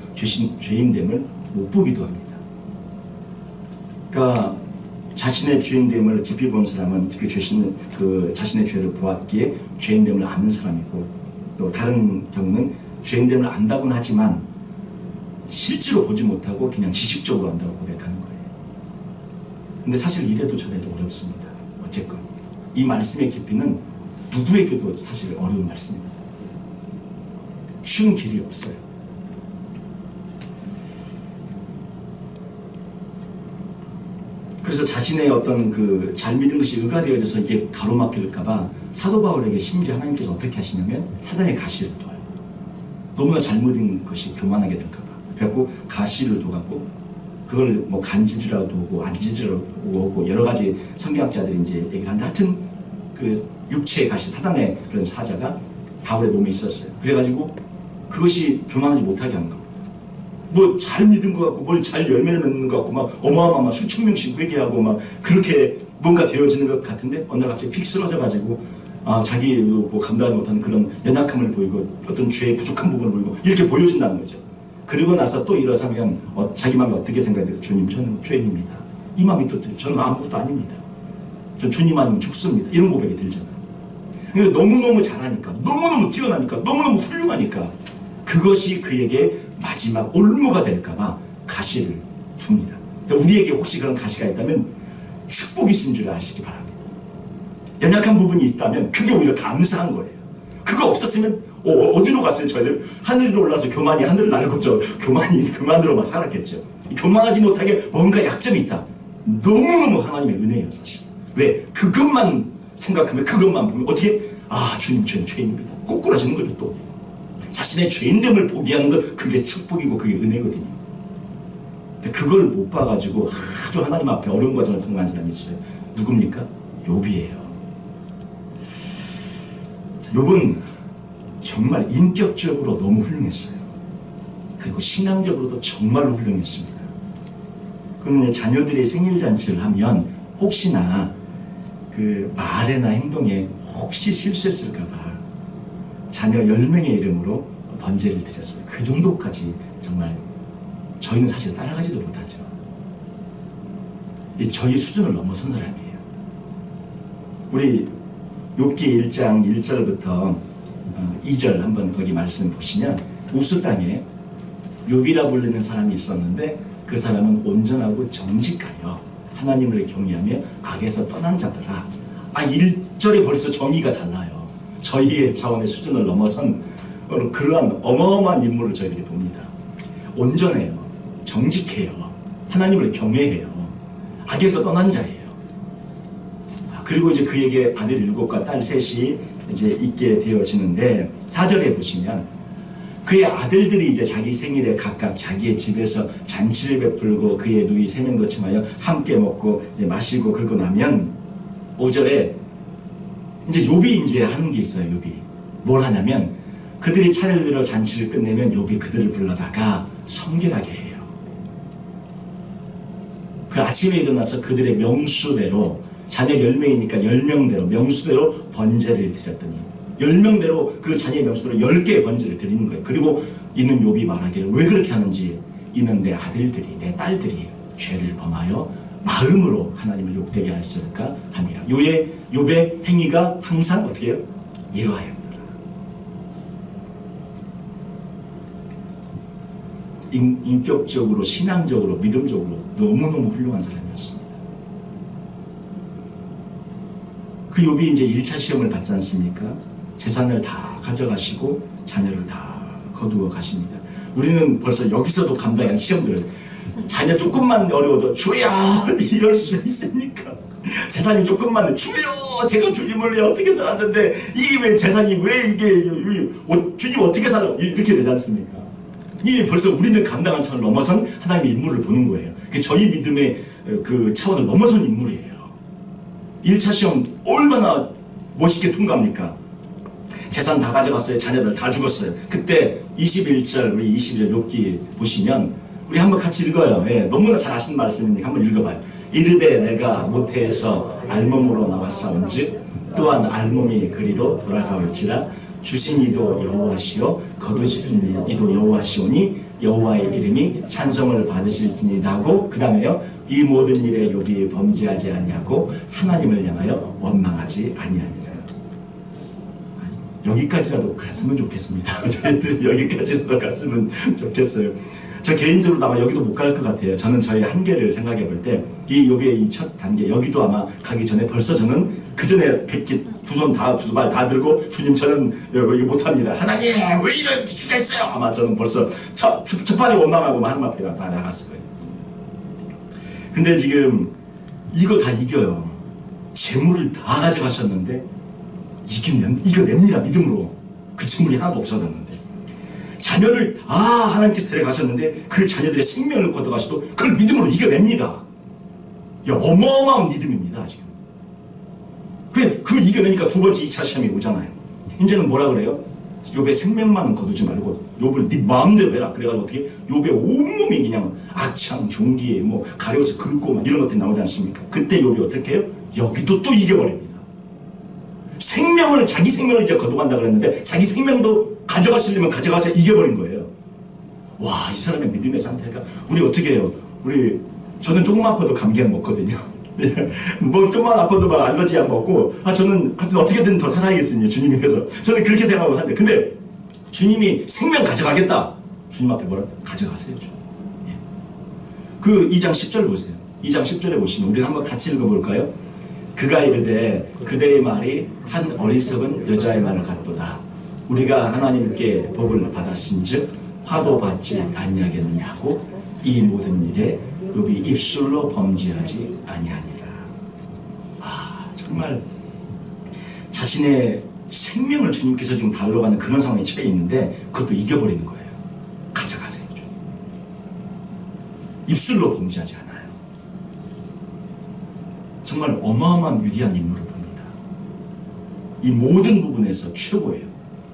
죄인됨을 못 보기도 합니다. 그러니까 자신의 죄인됨을 깊이 본 사람은 그 자신의 죄를 보았기에 죄인됨을 아는 사람이고, 또 다른 경우는 죄인됨을 안다고는 하지만 실제로 보지 못하고 그냥 지식적으로 안다고 고백하는 거예요. 근데 사실 이래도 저래도 어렵습니다. 어쨌건 이 말씀의 깊이는 누구에게도 사실 어려운 말씀입니다. 쉬운 길이 없어요. 그래서 자신의 어떤 그 잘 믿은 것이 의가 되어져서 이게 가로막힐까봐 사도 바울에게 심지어 하나님께서 어떻게 하시냐면 사단의 가시를 둬요. 너무나 잘 믿은 것이 교만하게 될까봐. 그래갖고 가시를 둬갖고 그걸 뭐 간질이라도 하고 안질이라도 하고 여러 가지 성경학자들이 이제 얘기를 하는데, 하여튼 그 육체의 가시, 사단의 그런 사자가 바울의 몸에 있었어요. 그래가지고 그것이 교만하지 못하게 한 겁니다. 뭐 잘 믿은 것 같고 뭘 잘 열매를 맺는 것 같고 막 어마어마한 수천 명씩 회개하고 막 그렇게 뭔가 되어지는 것 같은데 어느 날 갑자기 픽 쓰러져가지고 자기 뭐 감당하지 못하는 그런 연약함을 보이고 어떤 죄의 부족한 부분을 보이고 이렇게 보여준다는 거죠. 그리고 나서 또 일어서면 자기 마음이 어떻게 생각해요? 주님, 저는 죄인입니다. 이 마음이 또 들어요. 저는 아무것도 아닙니다. 전 주님 아니면 죽습니다. 이런 고백이 들잖아요. 그러니까 너무너무 잘하니까, 너무너무 뛰어나니까, 너무너무 훌륭하니까 그것이 그에게 마지막 올무가 될까봐 가시를 둡니다. 그러니까 우리에게 혹시 그런 가시가 있다면 축복이 있는 줄 아시기 바랍니다. 연약한 부분이 있다면 그게 오히려 감사한 거예요. 그거 없었으면 어디로 갔어요? 저희들 하늘로 올라서 교만이 하늘을 나르고 교만이 그만으로 막 살았겠죠. 교만하지 못하게 뭔가 약점이 있다. 너무너무 하나님의 은혜예요, 사실. 왜? 그것만 생각하면, 그것만 보면 어떻게? 주님, 저는 죄인입니다. 꼬꾸라지는 거죠. 또 자신의 죄인됨을 포기하는 것, 그게 축복이고 그게 은혜거든요. 근데 그걸 못 봐가지고 아주 하나님 앞에 어려운 과정을 통과한 사람이 있어요. 누굽니까? 욥이에요. 욥은 정말 인격적으로 너무 훌륭했어요. 그리고 신앙적으로도 정말로 훌륭했습니다. 그러면 자녀들이 생일잔치를 하면 혹시나 그 말이나 행동에 혹시 실수했을까봐 자녀 10명의 이름으로 번제를 드렸어요. 그 정도까지 정말 저희는 사실 따라가지도 못하죠. 저희 수준을 넘어선 사람이에요. 우리 욥기 1장 1절부터 2절 한번 거기 말씀 보시면 우스 땅에 욥이라 불리는 사람이 있었는데 그 사람은 온전하고 정직하여 하나님을 경외하며 악에서 떠난 자더라. 1절에 벌써 정의가 달라요. 저희의 차원의 수준을 넘어선 그러한 어마어마한 인물을 저희들이 봅니다. 온전해요. 정직해요. 하나님을 경외해요. 악에서 떠난 자예요. 그리고 이제 그에게 아들 7과 딸 3이 이제 있게 되어지는데 4절에 보시면 그의 아들들이 이제 자기 생일에 각각 자기의 집에서 잔치를 베풀고 그의 누이 3명도 칭하여 함께 먹고 마시고 그러고 나면 5절에 이제 욥이 이제 하는 게 있어요. 욥이 뭘 하냐면 그들이 차례대로 잔치를 끝내면 욥이 그들을 불러다가 성결하게 해요. 그 아침에 일어나서 그들의 명수대로 자녀 10명이니까 10명대로 명수대로 번제를 드렸더니 10명대로 그 자녀의 명수대로 10개의 번제를 드리는 거예요. 그리고 이는 욥이 말하기를 왜 그렇게 하는지, 이는 내 아들들이 내 딸들이 죄를 범하여 마음으로 하나님을 욕되게 하였을까 함이라. 욥의 행위가 항상 어떻게 해요? 이러하였더라. 인격적으로, 신앙적으로, 믿음적으로 너무너무 훌륭한 사람이었습니다. 그 욥이 이제 1차 시험을 받지 않습니까? 재산을 다 가져가시고 자녀를 다 거두어 가십니다. 우리는 벌써 여기서도 감당한 시험들을, 자녀 조금만 어려워도 주여 이럴 수 있습니까? 재산이 조금만 주여 제가 주님을 위해 어떻게 살았는데 이게 왜 재산이 왜 이게 주님 어떻게 살아 이렇게 되지 않습니까? 이게 벌써 우리는 감당한 차원을 넘어선 하나님의 인물을 보는 거예요. 저희 믿음의 그 차원을 넘어선 인물이에요. 1차 시험 얼마나 멋있게 통과합니까? 재산 다 가져갔어요. 자녀들 다 죽었어요. 그때 21절 우리 21절 욥기 보시면 우리 한번 같이 읽어요. 예, 너무나 잘 아시는 말씀이니까 한번 읽어봐요. 이르되 내가 모태에서 알몸으로 나왔사온즉 또한 알몸이 그리로 돌아가올지라 주신 이도 여호와시요 거두신 이도 여호와시오니 여호와의 이름이 찬송을 받으실지니라 하고 그 다음에요. 이 모든 일에 욥이 범죄하지 아니하고 하나님을 향하여 원망하지 아니하니라. 여기까지라도 갔으면 좋겠습니다. 저희들 여기까지라도 갔으면 좋겠어요. 저 개인적으로 아마 여기도 못 갈 것 같아요. 저는 저의 한계를 생각해 볼 때 이 욥의 이 첫 단계, 여기도 아마 가기 전에 벌써 저는 그 전에 두 발 다 들고 주님 저는 이거 못합니다. 하나님 왜 이럴 수가 있어요? 아마 저는 벌써 첫 판에 원망하고 하나님 앞에 다 나갔을 거예요. 근데 지금 이거 다 이겨요. 재물을 다 가져가셨는데 이겨냅니다. 믿음으로. 그 재물이 하나도 없어졌는데 자녀를 다 하나님께서 데려가셨는데 그 자녀들의 생명을 걷어가시도 그걸 믿음으로 이겨냅니다. 어마어마한 믿음입니다. 지금 그 이겨내니까 두 번째 2차 시험이 오잖아요. 이제는 뭐라 그래요? 욥의 생명만은 거두지 말고 욥을 네 마음대로 해라. 그래가지고 어떻게 욥의 온몸이 그냥 악창, 종기에 뭐 가려서 긁고 막 이런 것들이 나오지 않습니까? 그때 욥이 어떻게 해요? 여기도 또 이겨버립니다. 자기 생명을 이제 거둬간다 그랬는데 자기 생명도 가져가시려면 가져가서 이겨버린 거예요. 와, 이 사람의 믿음의 상태가 우리 어떻게 해요? 저는 조금만 아파도 감기약 먹거든요. 뭐 조금만 아파도 막 알러지약 먹고 저는 하여튼 어떻게든 더 살아야겠으니 주님이 그래서 저는 그렇게 생각하고 한데 근데 주님이 생명 가져가겠다. 주님 앞에 뭐라? 가져가세요. 주님. 그 2장 10절 보세요. 2장 10절에 보시면 우리 한번 같이 읽어볼까요? 그가 이르되 그대의 말이 한 어리석은 여자의 말을 같도다. 우리가 하나님께 복을 받았은즉 화도 받지 아니하겠느냐고 이 모든 일에 욥이 입술로 범죄하지 아니하니라. 정말 자신의 생명을 주님께서 지금 달러가는 그런 상황에 처해 있는데 그것도 이겨버리는 거예요. 가져가세요. 입술로 범죄하지 않아요. 정말 어마어마한 위대한 인물을 봅니다. 이 모든 부분에서 최고예요.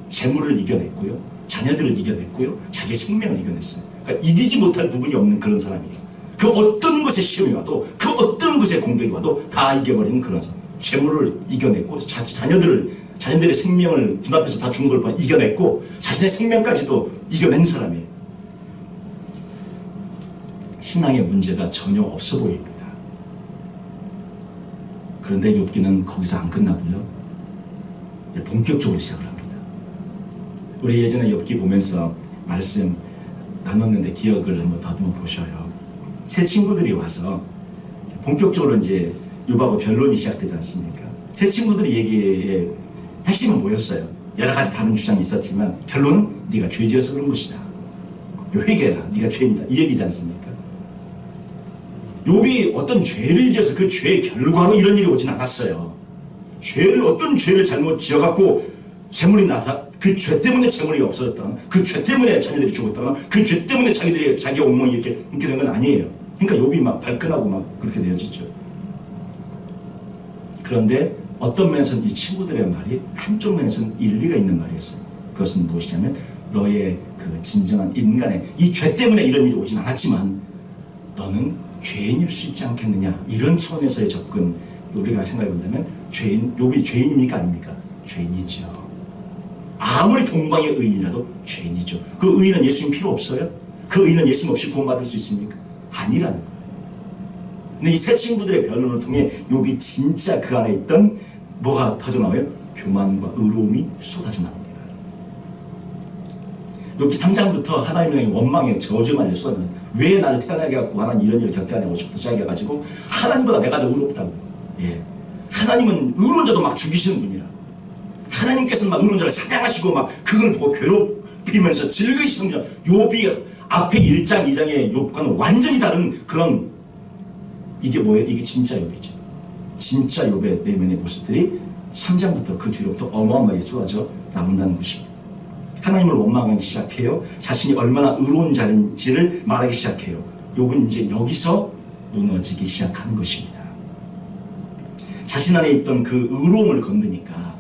재물을 이겨냈고요. 자녀들을 이겨냈고요. 자기의 생명을 이겨냈어요. 그러니까 이기지 못할 부분이 없는 그런 사람이에요. 그 어떤 것에 시험이 와도 그 어떤 것에 공격이 와도 다 이겨버리는 그런 사람. 재물을 이겨냈고 자녀들의 생명을 눈앞에서 다 죽는 걸 이겨냈고 자신의 생명까지도 이겨낸 사람이에요. 신앙의 문제가 전혀 없어 보입니다. 그런데 욥기는 거기서 안 끝나고요. 이제 본격적으로 시작을 합니다. 우리 예전에 욥기 보면서 말씀 나눴는데 기억을 한번 더듬어 보셔요. 새 친구들이 와서 본격적으로 이제 욥하고 변론이 시작되지 않습니까? 새 친구들의 얘기의 핵심은 뭐였어요? 여러 가지 다른 주장이 있었지만 결론은 네가 죄지어서 그런 것이다. 회개해라. 네가 죄인이다. 이 얘기지 않습니까? 욥이 어떤 죄를 지어서 그 죄의 결과로 이런 일이 오진 않았어요. 어떤 죄를 잘못 지어갖고 재물이 나서 그 죄 때문에 재물이 없어졌다거나 그 죄 때문에 자녀들이 죽었다거나 그 죄 때문에 자기 엉망이 이렇게 된 건 아니에요. 그러니까 욥이 막 발끈하고 막 그렇게 되어지죠. 그런데 어떤 면에서는 이 친구들의 말이 한쪽 면에서는 일리가 있는 말이었어요. 그것은 무엇이냐면 너의 그 진정한 인간의 이 죄 때문에 이런 일이 오진 않았지만 너는 죄인일 수 있지 않겠느냐, 이런 차원에서의 접근. 우리가 생각해 본다면 욥이 죄인입니까 아닙니까? 죄인이죠. 아무리 동방의 의인이라도 죄인이죠. 그 의인은 예수님 필요 없어요? 그 의인은 예수님 없이 구원받을 수 있습니까? 아니라는 거예요. 근데 이 세 친구들의 변론을 통해 욥이 진짜 그 안에 있던 뭐가 터져나와요? 교만과 의로움이 쏟아져 나옵니다. 욥기 3장부터 하나님의 원망에 저주만 쏟아져요. 왜 나를 태어나게 해갖고 하나님 이런 일을 겪게 하냐고 시작해가지고 하나님보다 내가 더 의롭다고. 예. 하나님은 의로운 자도 막 죽이시는 분이라. 하나님께서는 막 의로운 자를 사냥하시고 막 그걸 보고 괴롭히면서 즐거우시는 분이라. 욥이 앞에 1장 2장의 욥과는 완전히 다른 그런, 이게 뭐예요? 이게 진짜 욥이죠. 진짜 욥의 내면의 모습들이 3장부터 그 뒤로부터 어마어마하게 쏟아져 나온다는 것입니다. 하나님을 원망하기 시작해요. 자신이 얼마나 의로운 자인지를 말하기 시작해요. 욥은 이제 여기서 무너지기 시작하는 것입니다. 자신 안에 있던 그 의로움을 건드니까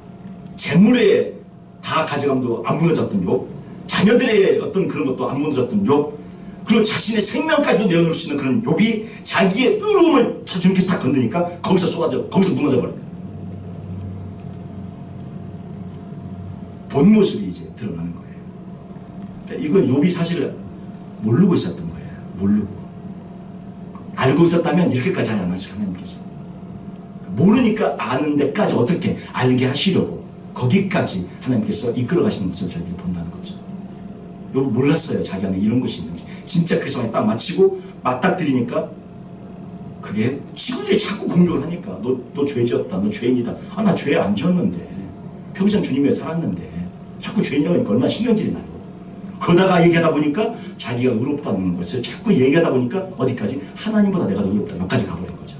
재물에 다 가져감도 안 무너졌던 욥, 자녀들의 어떤 그런 것도 안 무너졌던 욥, 그리고 자신의 생명까지도 내어놓을 수 있는 그런 욥이 자기의 의로움을 주님께서 다 건드니까 거기서 무너져 버려요. 본 모습이 이제 드러나는 거예요. 그러니까 이건 욥이 사실 모르고 있었던 거예요. 모르고. 알고 있었다면 이렇게까지 하지 않았어요. 하나님께서. 모르니까 아는 데까지 어떻게 알게 하시려고 거기까지 하나님께서 이끌어 가시는 것을 저희들이 본다는 거죠. 욥 몰랐어요. 자기 안에 이런 것이 있는지. 진짜 그 상황에 딱 맞추고 맞닥뜨리니까 그게 친구들이 자꾸 공격을 하니까 너 죄지었다. 너 죄인이다. 아, 나 죄 안 지었는데. 평생 주님 위해 살았는데 자꾸 죄인이라고 하니까 얼마나 신경질이 나요. 그러다가 얘기하다 보니까 자기가 의롭다는 것을 자꾸 얘기하다 보니까 어디까지? 하나님보다 내가 더 의롭다. 여기까지 가버린 거죠.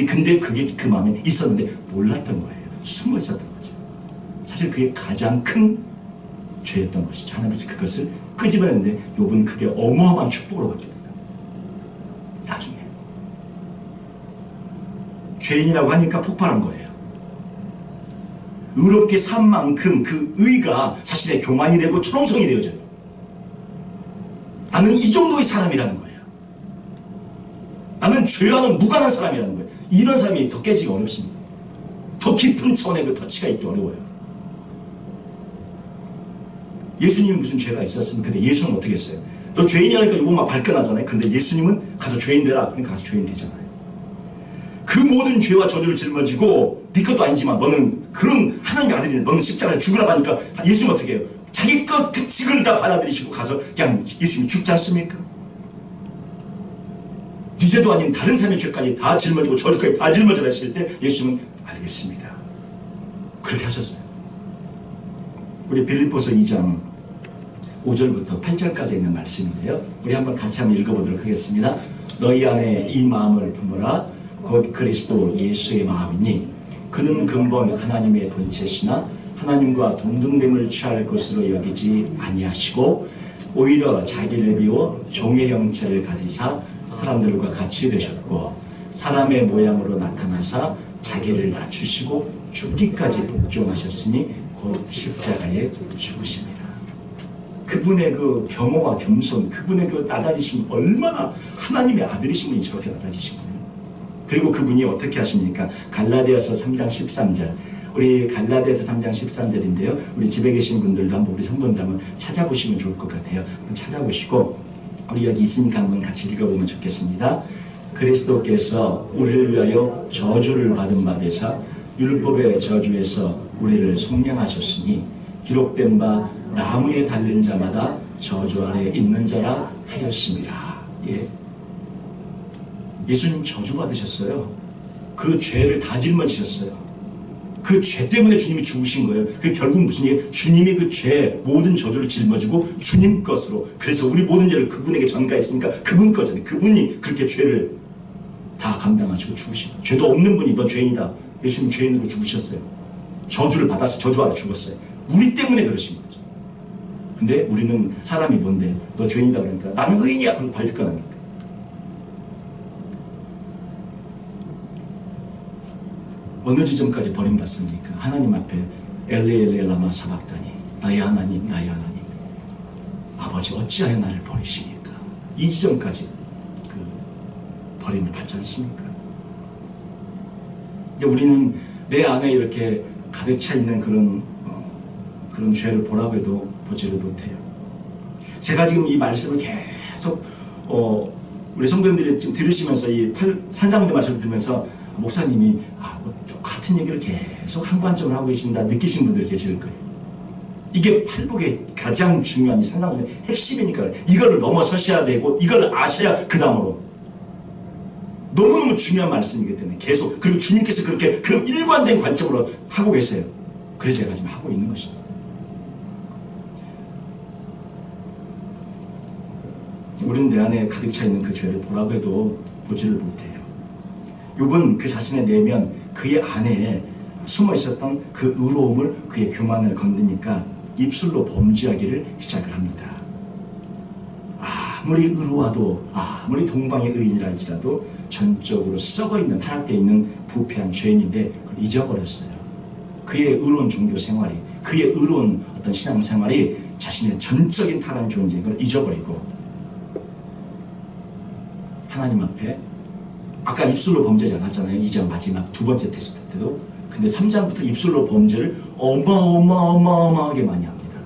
근데 그게 그 마음에 있었는데 몰랐던 거예요. 숨어 있었던 거죠. 사실 그게 가장 큰 죄였던 것이죠. 하나님께서 그것을 끄집어냈는데 욥은 그게 어마어마한 축복으로 바뀌어요. 나중에 죄인이라고 하니까 폭발한 거예요. 의롭게 산 만큼 그 의가 자신의 교만이 되고 초롱성이 되어져요. 나는 이 정도의 사람이라는 거예요. 나는 죄와는 무관한 사람이라는 거예요. 이런 사람이 더 깨지기 어렵습니다. 더 깊은 차원의 그 터치가 있기 어려워요. 예수님이 무슨 죄가 있었습니까? 근데 예수는 어떻게 했어요? 너 죄인이라니까 이거 막 발끈하잖아요. 근데 예수님은 가서 죄인 되라. 그러니까 가서 죄인 되잖아요. 그 모든 죄와 저주를 짊어지고 네 것도 아니지만 너는 그런 하나님의 아들이네. 너는 십자가에 죽으라고 하니까 예수님은 어떻게 해요? 자기 것 특징을 다 받아들이시고 가서 그냥 예수님이 죽지 않습니까? 네 죄도 아닌 다른 사람의 죄까지 다 짊어지고 저주까지 다 짊어져 했을 때 예수님은 알겠습니다. 그렇게 하셨어요. 우리 빌립보서 2장 5절부터 8절까지 있는 말씀인데요. 우리 한번 같이 한번 읽어보도록 하겠습니다. 너희 안에 이 마음을 품으라. 곧 그리스도 예수의 마음이니 그는 근본 하나님의 본체시나 하나님과 동등됨을 취할 것으로 여기지 아니하시고 오히려 자기를 비워 종의 형체를 가지사 사람들과 같이 되셨고 사람의 모양으로 나타나사 자기를 낮추시고 죽기까지 복종하셨으니 곧 십자가에 죽으심이라. 그분의 그 겸허와 겸손, 그분의 그 낮아지심, 얼마나 하나님의 아들이신 분이 저렇게 낮아지신 거예요. 그리고 그분이 어떻게 하십니까? 갈라디아서 3장 13절. 우리 갈라디아서 3장 13절인데요. 우리 집에 계신 분들도 한번 우리 성도님들 한번 찾아보시면 좋을 것 같아요. 한번 찾아보시고 우리 여기 있으니까 한번 같이 읽어보면 좋겠습니다. 그리스도께서 우리를 위하여 저주를 받은 바 되사 율법의 저주에서 우리를 속량하셨으니 기록된 바 나무에 달린 자마다 저주 아래 있는 자라 하였습니다. 예. 예수님 저주 받으셨어요. 그 죄를 다 짊어지셨어요. 그 죄 때문에 주님이 죽으신 거예요. 그 결국 무슨 얘기예요? 주님이 그 죄 모든 저주를 짊어지고 주님 것으로, 그래서 우리 모든 죄를 그분에게 전가했으니까 그분 거잖아요. 그분이 그렇게 죄를 다 감당하시고 죽으신 거예요. 죄도 없는 분이 너 죄인이다. 예수님 죄인으로 죽으셨어요. 저주를 받아서 저주 아래 죽었어요. 우리 때문에 그러신 거죠. 근데 우리는 사람이 뭔데? 너 죄인이다 그러니까 나는 의인이야. 그러고 발끈합니까? 어느 지점까지 버림받습니까? 하나님 앞에 엘리 라마 사박다니, 나의 하나님, 나의 하나님, 아버지 어찌하여 나를 버리십니까? 이 지점까지 그 버림을 받지 않습니까? 근데 우리는 내 안에 이렇게 가득 차 있는 그런 그런 죄를 보라고 해도 보지를 못해요. 제가 지금 이 말씀을 계속 우리 성도님들이 지금 들으시면서 이 산상문대 말씀을 들으면서 목사님이 뭐 똑같은 얘기를 계속 한 관점을 하고 계신다 느끼신 분들이 계실 거예요. 이게 팔복의 가장 중요한 이 산상문대의 핵심이니까 이거를 넘어서셔야 되고 이걸 아셔야 그 다음으로 너무너무 중요한 말씀이기 때문에 계속, 그리고 주님께서 그렇게 그 일관된 관점으로 하고 계세요. 그래서 제가 지금 하고 있는 것입니다. 우리는 내 안에 가득 차 있는 그 죄를 보라고 해도 보지를 못해요. 욥은 그 자신의 내면, 그의 안에 숨어 있었던 그 의로움을, 그의 교만을 건드니까 입술로 범죄하기를 시작을 합니다. 아무리 의로와도, 아무리 동방의 의인이라 할지라도 전적으로 썩어있는, 타락되어 있는 부패한 죄인인데 그걸 잊어버렸어요. 그의 의로운 종교 생활이, 그의 의로운 어떤 신앙 생활이 자신의 전적인 타락한 존재인 걸 잊어버리고 하나님 앞에, 아까 입술로 범죄하지 않았잖아요. 2장 마지막 두 번째 테스트 때도. 근데 3장부터 입술로 범죄를 어마어마하게 많이 합니다.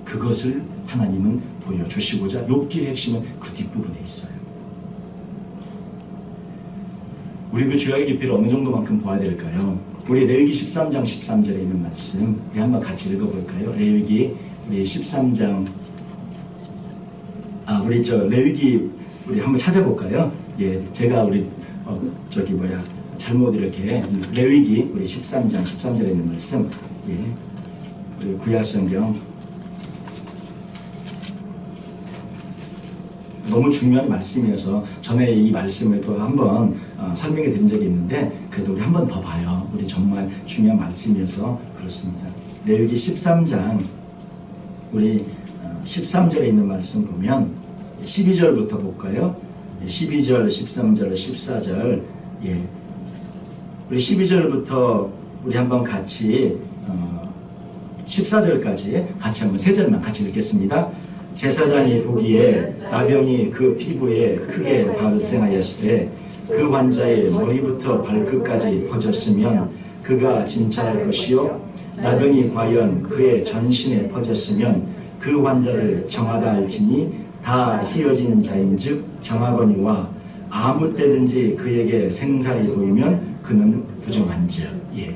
그것을 하나님은 보여주시고자 욥기의 핵심은 그 뒷부분에 있어요. 우리 그 죄악의 깊이를 어느 정도만큼 보아야 될까요? 우리 레위기 13장 13절에 있는 말씀 우리 한번 같이 읽어볼까요? 레위기 우리 13장 레위기 우리 한번 찾아볼까요? 예, 제가 우리 잘못 이렇게 레위기 우리 13장 13절에 있는 말씀, 예, 우리 구약성경 너무 중요한 말씀이어서 전에 이 말씀을 또 한번 설명해 드린 적이 있는데 그래도 우리 한번 더 봐요. 우리 정말 중요한 말씀이어서 그렇습니다. 레위기 13장 우리 13절에 있는 말씀 보면 12절부터 볼까요? 12절, 13절, 14절, 예, 우리 12절부터 우리 한번 같이 14절까지 같이 한번 세 절만 같이 읽겠습니다. 제사장이 보기에 나병이 그 피부에 크게 발생하였을 때 그 환자의 머리부터 발끝까지 퍼졌으면 그가 진찰할 것이요, 나병이 과연 그의 전신에 퍼졌으면 그 환자를 정하다 할지니 다 희어진 자인즉 정하거니와 아무 때든지 그에게 생살이 보이면 그는 부정한즉. 예,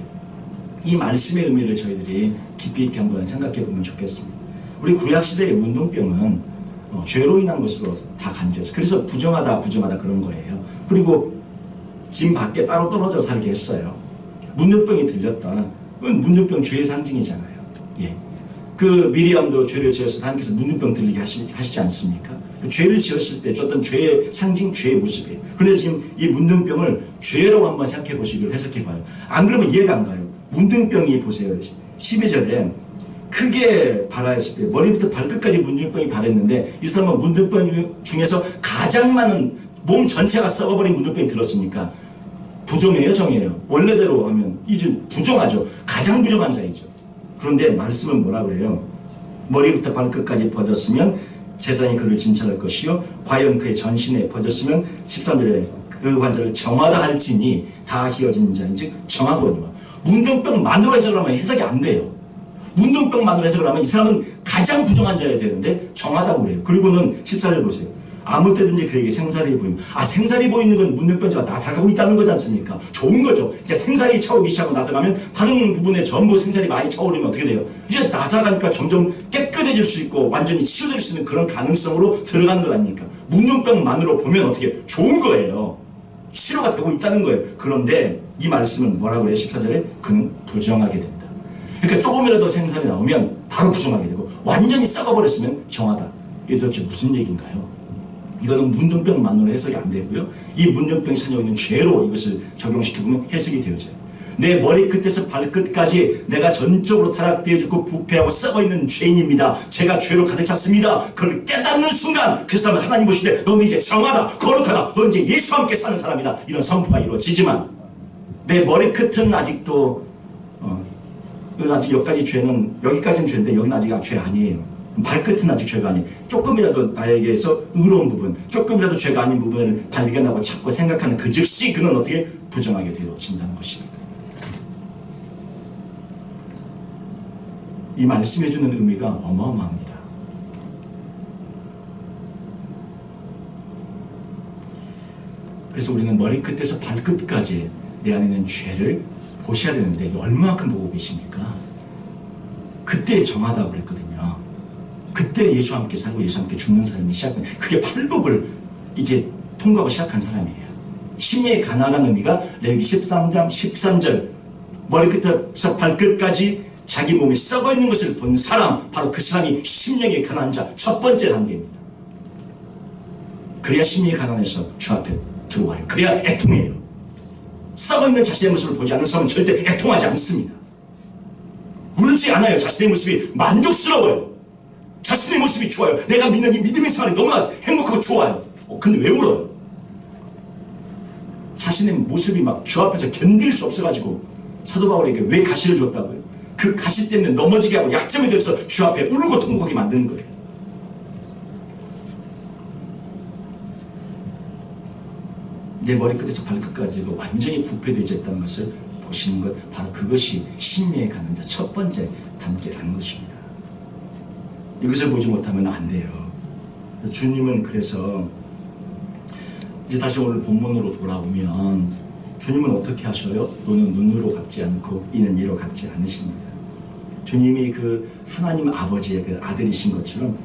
이 말씀의 의미를 저희들이 깊이 있게 한번 생각해 보면 좋겠습니다. 우리 구약시대의 문둥병은 죄로 인한 것으로 다 간주해서, 그래서 부정하다 그런 거예요. 그리고 집 밖에 따로 떨어져 살게 했어요. 문둥병이 들렸다. 그건 문둥병 죄의 상징이잖아요. 예, 그 미리암도 죄를 지어서 하나님께서 문둥병 들리게 하시지 않습니까? 그 죄를 지었을 때 줬던 죄의 상징, 죄의 모습이에요. 그런데 지금 이 문둥병을 죄라고 한번 생각해 보시기를 해석해 봐요. 안 그러면 이해가 안 가요. 문둥병이 보세요. 12절에 크게 발하였을 때 머리부터 발끝까지 문둥병이 발했는데 이 사람은 문둥병 중에서 가장 많은 몸 전체가 썩어버린 문둥병이 들었으니까 부정해요, 정해요? 원래대로 하면 이제 부정하죠. 가장 부정한 자이죠. 그런데 말씀은 뭐라 그래요? 머리부터 발끝까지 퍼졌으면 제사장이 그를 진찰할 것이요, 과연 그의 전신에 퍼졌으면 13절에 그 환자를 정하라 할지니 다 희어진 자인즉 정하거니와. 문둥병만으로 해석을 하면 해석이 안 돼요. 문둥병만으로 해석을 하면 이 사람은 가장 부정한 자여야 되는데 정하다고 그래요. 그리고는 14절 보세요. 아무 때든지 그에게 생살이 보이면, 생살이 보이는 건 문둥병자가 나사가고 있다는 거지 않습니까? 좋은 거죠. 이제 생살이 차오르기 시작하고 나사가면 다른 부분에 전부 생살이 많이 차오르면 어떻게 돼요? 이제 나사가니까 점점 깨끗해질 수 있고 완전히 치유될 수 있는 그런 가능성으로 들어가는 것 아닙니까? 문둥병만으로 보면 어떻게 좋은 거예요. 치료가 되고 있다는 거예요. 그런데 이 말씀은 뭐라고 해요? 14절에 그는 부정하게 된다. 그러니까 조금이라도 생살이 나오면 바로 부정하게 되고 완전히 썩어버렸으면 정하다. 이게 도대체 무슨 얘기인가요? 이거는 문둥병만으로 해석이 안 되고요. 이 문둥병이 사녀 있는 죄로 이것을 적용시켜보면 해석이 되어져요. 내 머리끝에서 발끝까지 내가 전적으로 타락되어 죽고 부패하고 썩어있는 죄인입니다. 제가 죄로 가득 찼습니다. 그걸 깨닫는 순간 그 사람은 하나님 보시되 너는 이제 정하다, 거룩하다, 너 이제 예수와 함께 사는 사람이다. 이런 선포가 이루어지지만 내 머리끝은 아직도 아직 여기까지 죄는, 여기까지는 죄인데 여기는 아직 죄 아니에요. 발끝은 아직 죄가 아니에요. 조금이라도 나에게서 의로운 부분, 조금이라도 죄가 아닌 부분을 발견하고 찾고 생각하는 그 즉시 그는 어떻게 부정하게 되어진다는 것입니다. 이 말씀해 주는 의미가 어마어마합니다. 그래서 우리는 머리끝에서 발끝까지 내 안에 있는 죄를 보셔야 되는데 얼마만큼 보고 계십니까? 그때 정하다고 그랬거든요. 그때 예수와 함께 살고 예수와 함께 죽는 삶이 시작된, 그게 팔복을 이게 통과하고 시작한 사람이에요. 심리에 가난한 의미가 레위기 13장 13절 머리끝에서 발끝까지 자기 몸이 썩어 있는 것을 본 사람, 바로 그 사람이 심령에 가난한 자 첫 번째 단계입니다. 그래야 심리에 가난해서 주 앞에 들어와요. 그래야 애통해요. 썩어 있는 자신의 모습을 보지 않는 사람은 절대 애통하지 않습니다. 울지 않아요. 자신의 모습이 만족스러워요. 자신의 모습이 좋아요. 내가 믿는 이 믿음의 생활이 너무나 행복하고 좋아요. 근데 왜 울어요? 자신의 모습이 막 주 앞에서 견딜 수 없어가지고 사도 바울에게 왜 가시를 줬다고요? 그 가시 때문에 넘어지게 하고 약점이 되어서 주 앞에 울고 통곡하게 만드는 거예요. 내 머리끝에서 발끝까지 완전히 부패되어 있다는 것을 보시는 것, 바로 그것이 심리에 가는 자 첫 번째 단계라는 것입니다. 이것을 보지 못하면 안 돼요. 주님은 그래서 이제 다시 오늘 본문으로 돌아오면 주님은 어떻게 하셔요? 너는 눈으로 갚지 않고 이는 이로 갚지 않으십니다. 주님이 그 하나님 아버지의 그 아들이신 것처럼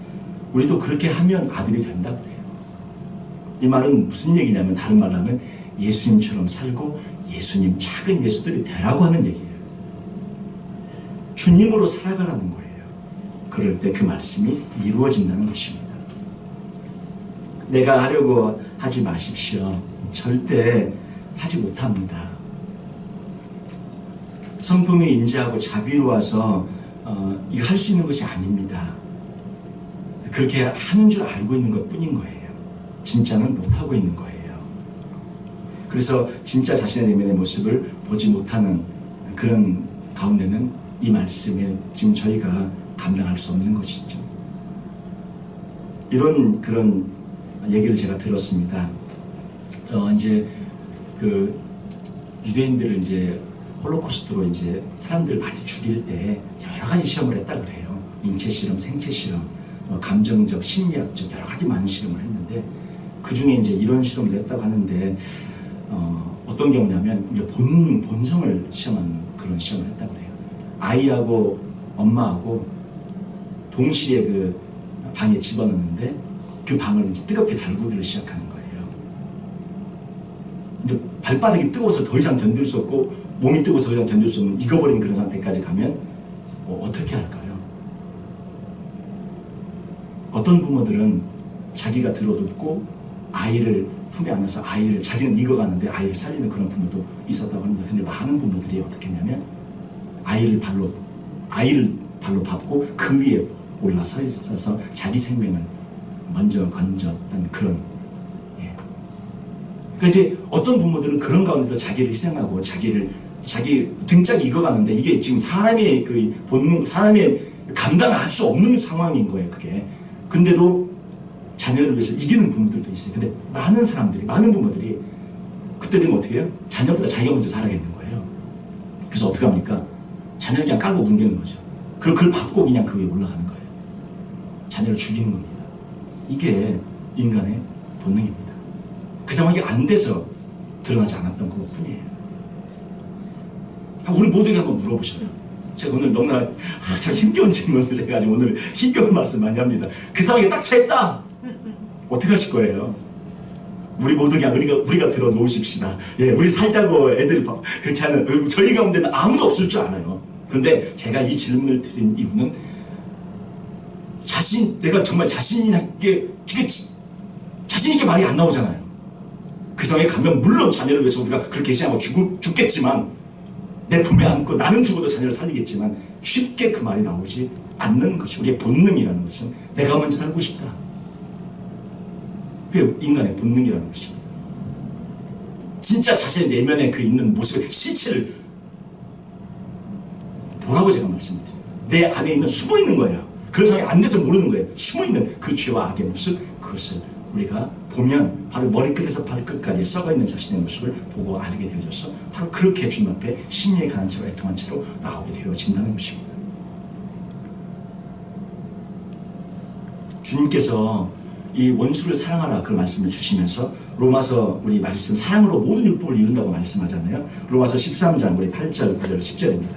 우리도 그렇게 하면 아들이 된다고 해요. 이 말은 무슨 얘기냐면, 다른 말로 하면 예수님처럼 살고 예수님 작은 예수들이 되라고 하는 얘기예요. 주님으로 살아가라는 거예요. 그럴 때 그 말씀이 이루어진다는 것입니다. 내가 하려고 하지 마십시오. 절대 하지 못합니다. 성품이 인자하고 자비로워서 이거 할 수 있는 것이 아닙니다. 그렇게 하는 줄 알고 있는 것 뿐인 거예요. 진짜는 못하고 있는 거예요. 그래서 진짜 자신의 내면의 모습을 보지 못하는 그런 가운데는 이 말씀을 지금 저희가 감당할 수 없는 것이죠. 이런 그런 얘기를 제가 들었습니다. 이제 그 유대인들을 이제 홀로코스트로 이제 사람들을 많이 죽일 때 여러 가지 시험을 했다 그래요. 인체 실험, 생체 실험, 감정적, 심리학적 여러 가지 많은 실험을 했는데, 그 중에 이제 이런 실험을 했다고 하는데, 어떤 경우냐면 이제 본성을 시험하는 그런 시험을 했다고 그래요. 아이하고 엄마하고 동시에 그 방에 집어넣는데 그 방을 이제 뜨겁게 달구기를 시작하는 거예요. 이제 발바닥이 뜨거워서 더 이상 견딜 수 없고 몸이 뜨거워서 더 이상 견딜 수 없는 익어버린 그런 상태까지 가면 어떻게 할까요? 어떤 부모들은 자기가 들어눕고 아이를 품에 안아서 아이를, 자기는 익어가는데 아이를 살리는 그런 부모도 있었다고 합니다. 근데 많은 부모들이 어떻게 했냐면 아이를 발로 밟고 그 위에 올라서 있어서 자기 생명을 먼저 건졌던 그런, 예. 그러니까 이제 어떤 부모들은 그런 가운데서 자기를 희생하고 자기 등짝이 익어가는데, 이게 지금 사람의 그 본능, 사람의 감당할 수 없는 상황인 거예요, 그게. 근데도 자녀를 위해서 이기는 부모들도 있어요. 근데 많은 부모들이 그때 되면 어떻게 해요? 자녀보다 자기가 먼저 살아가겠는 거예요. 그래서 어떻게 합니까? 자녀를 그냥 깔고 뭉개는 거죠. 그리고 그걸 밟고 그냥 그 위에 올라가는 거예요. 자녀를 죽이는 겁니다. 이게 인간의 본능입니다. 그 상황이 안 돼서 드러나지 않았던 것 뿐이에요. 우리 모두에게 한번 물어보셔요. 제가 오늘 너무나 참 힘겨운 질문을 제가 아주 오늘 힘겨운 말씀 많이 합니다. 그 상황에 딱 처했다. 어떻게 하실 거예요? 우리 모두 그냥 우리가 들어 놓으십시다. 예, 우리 살자고 애들 그렇게 하는 저희 가운데는 아무도 없을 줄 알아요. 그런데 제가 이 질문을 드린 이유는 내가 정말 자신 있게 말이 안 나오잖아요. 그 상황에 가면 물론 자녀를 위해서 우리가 그렇게 희생하고 죽겠지만, 내 품에 안고 나는 죽어도 자녀를 살리겠지만 쉽게 그 말이 나오지 않는 것이 우리의 본능이라는 것은 내가 먼저 살고 싶다. 그게 인간의 본능이라는 것입니다. 진짜 자신의 내면에 그 있는 모습의 실체를 보라고 제가 말씀드려요. 내 안에 있는 숨어있는 거예요. 그런 상황이 안 돼서 모르는 거예요. 숨어있는 그 죄와 악의 모습, 그것을 우리가 보면 바로 머리끝에서 발끝까지 썩어있는 자신의 모습을 보고 알게 되어져서 바로 그렇게 주님 앞에 심리에 가난 채로 애통한 채로 나오게 되어진다는 것입니다. 주님께서 이 원수를 사랑하라 그런 말씀을 주시면서 로마서 우리 말씀 사랑으로 모든 율법을 이룬다고 말씀하잖아요. 로마서 13장 우리 8절 9절 10절입니다.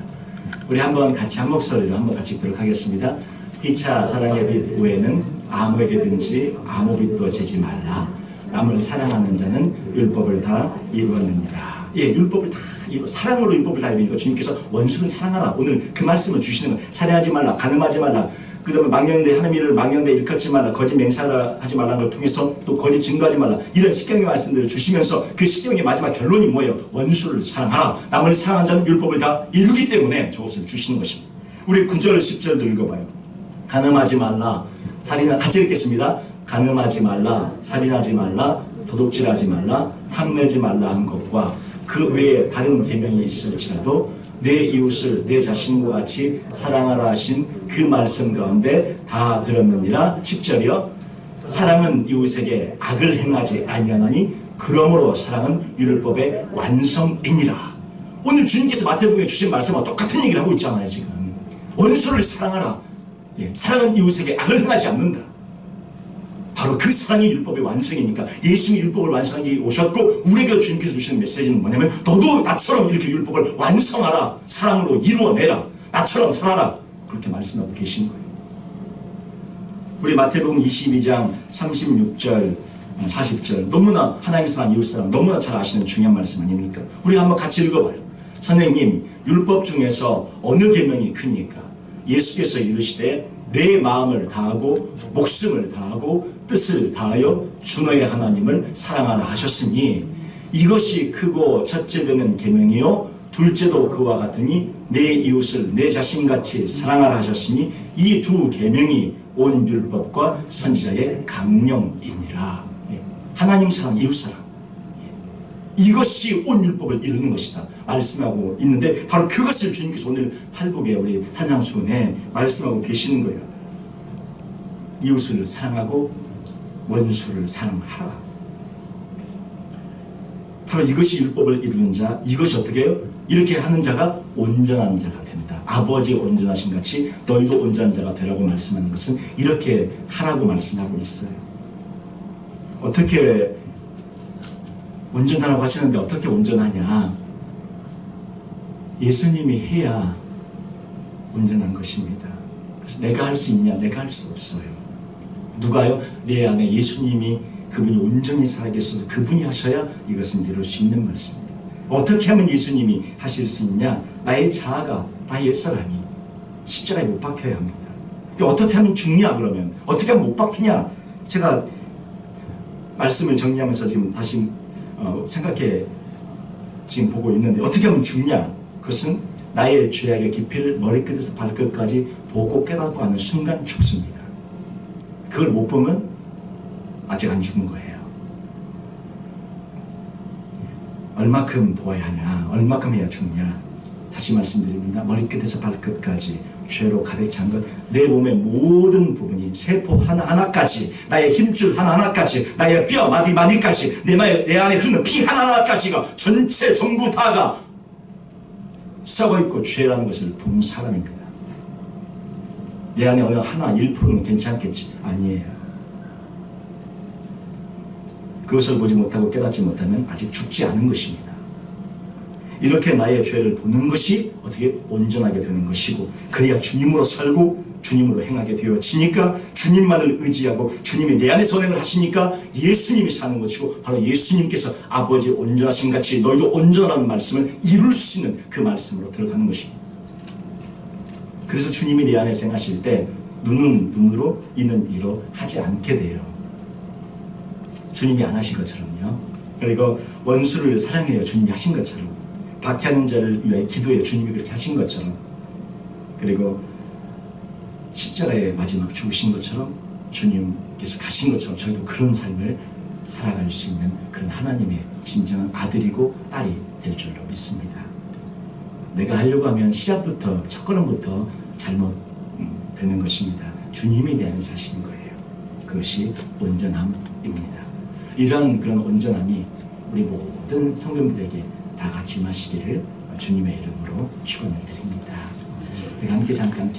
우리 한번 같이 한 목소리로 한번 같이 읽도록 하겠습니다. 피차 사랑의 빛 외에는 아무에게든지 아무 빛도 지지 말라. 남을 사랑하는 자는 율법을 다 이루었느니라. 예, 율법을 다 사랑으로 율법을 다 이루니까 주님께서 원수를 사랑하라. 오늘 그 말씀을 주시는 거. 살해하지 말라, 간음하지 말라. 그 다음에 망령되 하나님 이름을 망령되 일컫지 말라, 거짓 맹세를 하지 말라는 걸 통해서 또 거짓 증거하지 말라, 이런 십경의 말씀들을 주시면서 그 십경의 마지막 결론이 뭐예요? 원수를 사랑하라. 남을 사랑한 자는 율법을 다 이루기 때문에 저것을 주시는 것입니다. 우리 9절 10절도 읽어봐요. 간음하지 말라, 같이 읽겠습니다. 간음하지 말라, 살인하지 말라, 도둑질하지 말라, 탐내지 말라 한 것과 그 외에 다른 계명이 있을지라도 내 이웃을 내 자신과 같이 사랑하라 하신 그 말씀 가운데 다 들었느니라. 10절이요. 사랑은 이웃에게 악을 행하지 아니하나니 그러므로 사랑은 율법의 완성이니라. 오늘 주님께서 마태복음에 주신 말씀과 똑같은 얘기를 하고 있잖아요. 지금 원수를 사랑하라. 예, 사랑은 이웃에게 악을 행하지 않는다. 바로 그 사랑이 율법의 완성이니까 예수님이 율법을 완성하기 오셨고 우리에게 주님께서 주시는 메시지는 뭐냐면 너도 나처럼 이렇게 율법을 완성하라. 사랑으로 이루어내라. 나처럼 살아라. 그렇게 말씀하고 계신 거예요. 우리 마태복음 22장 36절 40절 너무나 하나님의 사랑 이웃사랑 너무나 잘 아시는 중요한 말씀 아닙니까? 우리 한번 같이 읽어봐요. 선생님, 율법 중에서 어느 계명이 크니까? 예수께서 이르시되 내 마음을 다하고 목숨을 다하고 뜻을 다하여 주 너의 하나님을 사랑하라 하셨으니 이것이 크고 첫째 되는 계명이요 둘째도 그와 같으니 내 이웃을 내 자신같이 사랑하라 하셨으니 이 두 계명이 온 율법과 선지자의 강령이니라. 하나님 사랑, 이웃 사랑, 이것이 온 율법을 이루는 것이다 말씀하고 있는데 바로 그것을 주님께서 오늘 팔복에 우리 산상수훈에 말씀하고 계시는 거예요. 이웃을 사랑하고 원수를 사랑하라. 바로 이것이 율법을 이루는 자, 이것이 어떻게 해요? 이렇게 하는 자가 온전한 자가 된다. 아버지 온전하신 같이 너희도 온전한 자가 되라고 말씀하는 것은 이렇게 하라고 말씀하고 있어요. 어떻게 온전하라고 하시는데 어떻게 온전하냐? 예수님이 해야 온전한 것입니다. 그래서 내가 할 수 있냐? 내가 할 수 없어요. 누가요? 내 안에 예수님이 그분이 온전히 살아계셔서 그분이 하셔야 이것은 이룰 수 있는 말씀입니다. 어떻게 하면 예수님이 하실 수 있냐? 나의 자아가, 나의 옛사람이 십자가에 못 박혀야 합니다. 어떻게 하면 죽냐 그러면? 어떻게 하면 못 박히냐? 제가 말씀을 정리하면서 지금 다시 생각해 지금 보고 있는데 어떻게 하면 죽냐? 그것은 나의 죄악의 깊이를 머리끝에서 발끝까지 보고 깨닫고 하는 순간 죽습니다. 그걸 못 보면 아직 안 죽은 거예요. 얼마큼 보아야 하냐? 얼마큼 해야 죽냐? 다시 말씀드립니다. 머리끝에서 발끝까지 죄로 가득 찬 것, 내 몸의 모든 부분이 세포 하나하나까지, 나의 힘줄 하나하나까지, 나의 뼈 마디마디까지, 내 안에 흐르는 피 하나하나까지가 전체 전부 다가 썩어있고 죄라는 것을 본 사람입니다. 내 안에 어느 하나 1%는 괜찮겠지? 아니에요. 그것을 보지 못하고 깨닫지 못하면 아직 죽지 않은 것입니다. 이렇게 나의 죄를 보는 것이 어떻게 온전하게 되는 것이고 그래야 주님으로 살고 주님으로 행하게 되어지니까 주님만을 의지하고 주님이 내 안에 선행을 하시니까 예수님이 사는 것이고 바로 예수님께서 아버지 온전하신 같이 너희도 온전하라는 말씀을 이룰 수 있는 그 말씀으로 들어가는 것입니다. 그래서 주님이 내 안에 생하실 때 눈은 눈으로 이는 이로 하지 않게 돼요. 주님이 안 하신 것처럼요. 그리고 원수를 사랑해요. 주님이 하신 것처럼. 박해하는 자를 위해 기도해요. 주님이 그렇게 하신 것처럼. 그리고 십자가의 마지막 죽으신 것처럼 주님께서 가신 것처럼 저희도 그런 삶을 살아갈 수 있는 그런 하나님의 진정한 아들이고 딸이 될 줄로 믿습니다. 내가 하려고 하면 시작부터 첫 걸음부터 잘못 되는 것입니다. 주님이 내 안에 사시는 거예요. 그것이 온전함입니다. 이러한 그런 온전함이 우리 모든 성도님들에게 다 같이 마시기를 주님의 이름으로 축원을 드립니다. 우리 함께 잠깐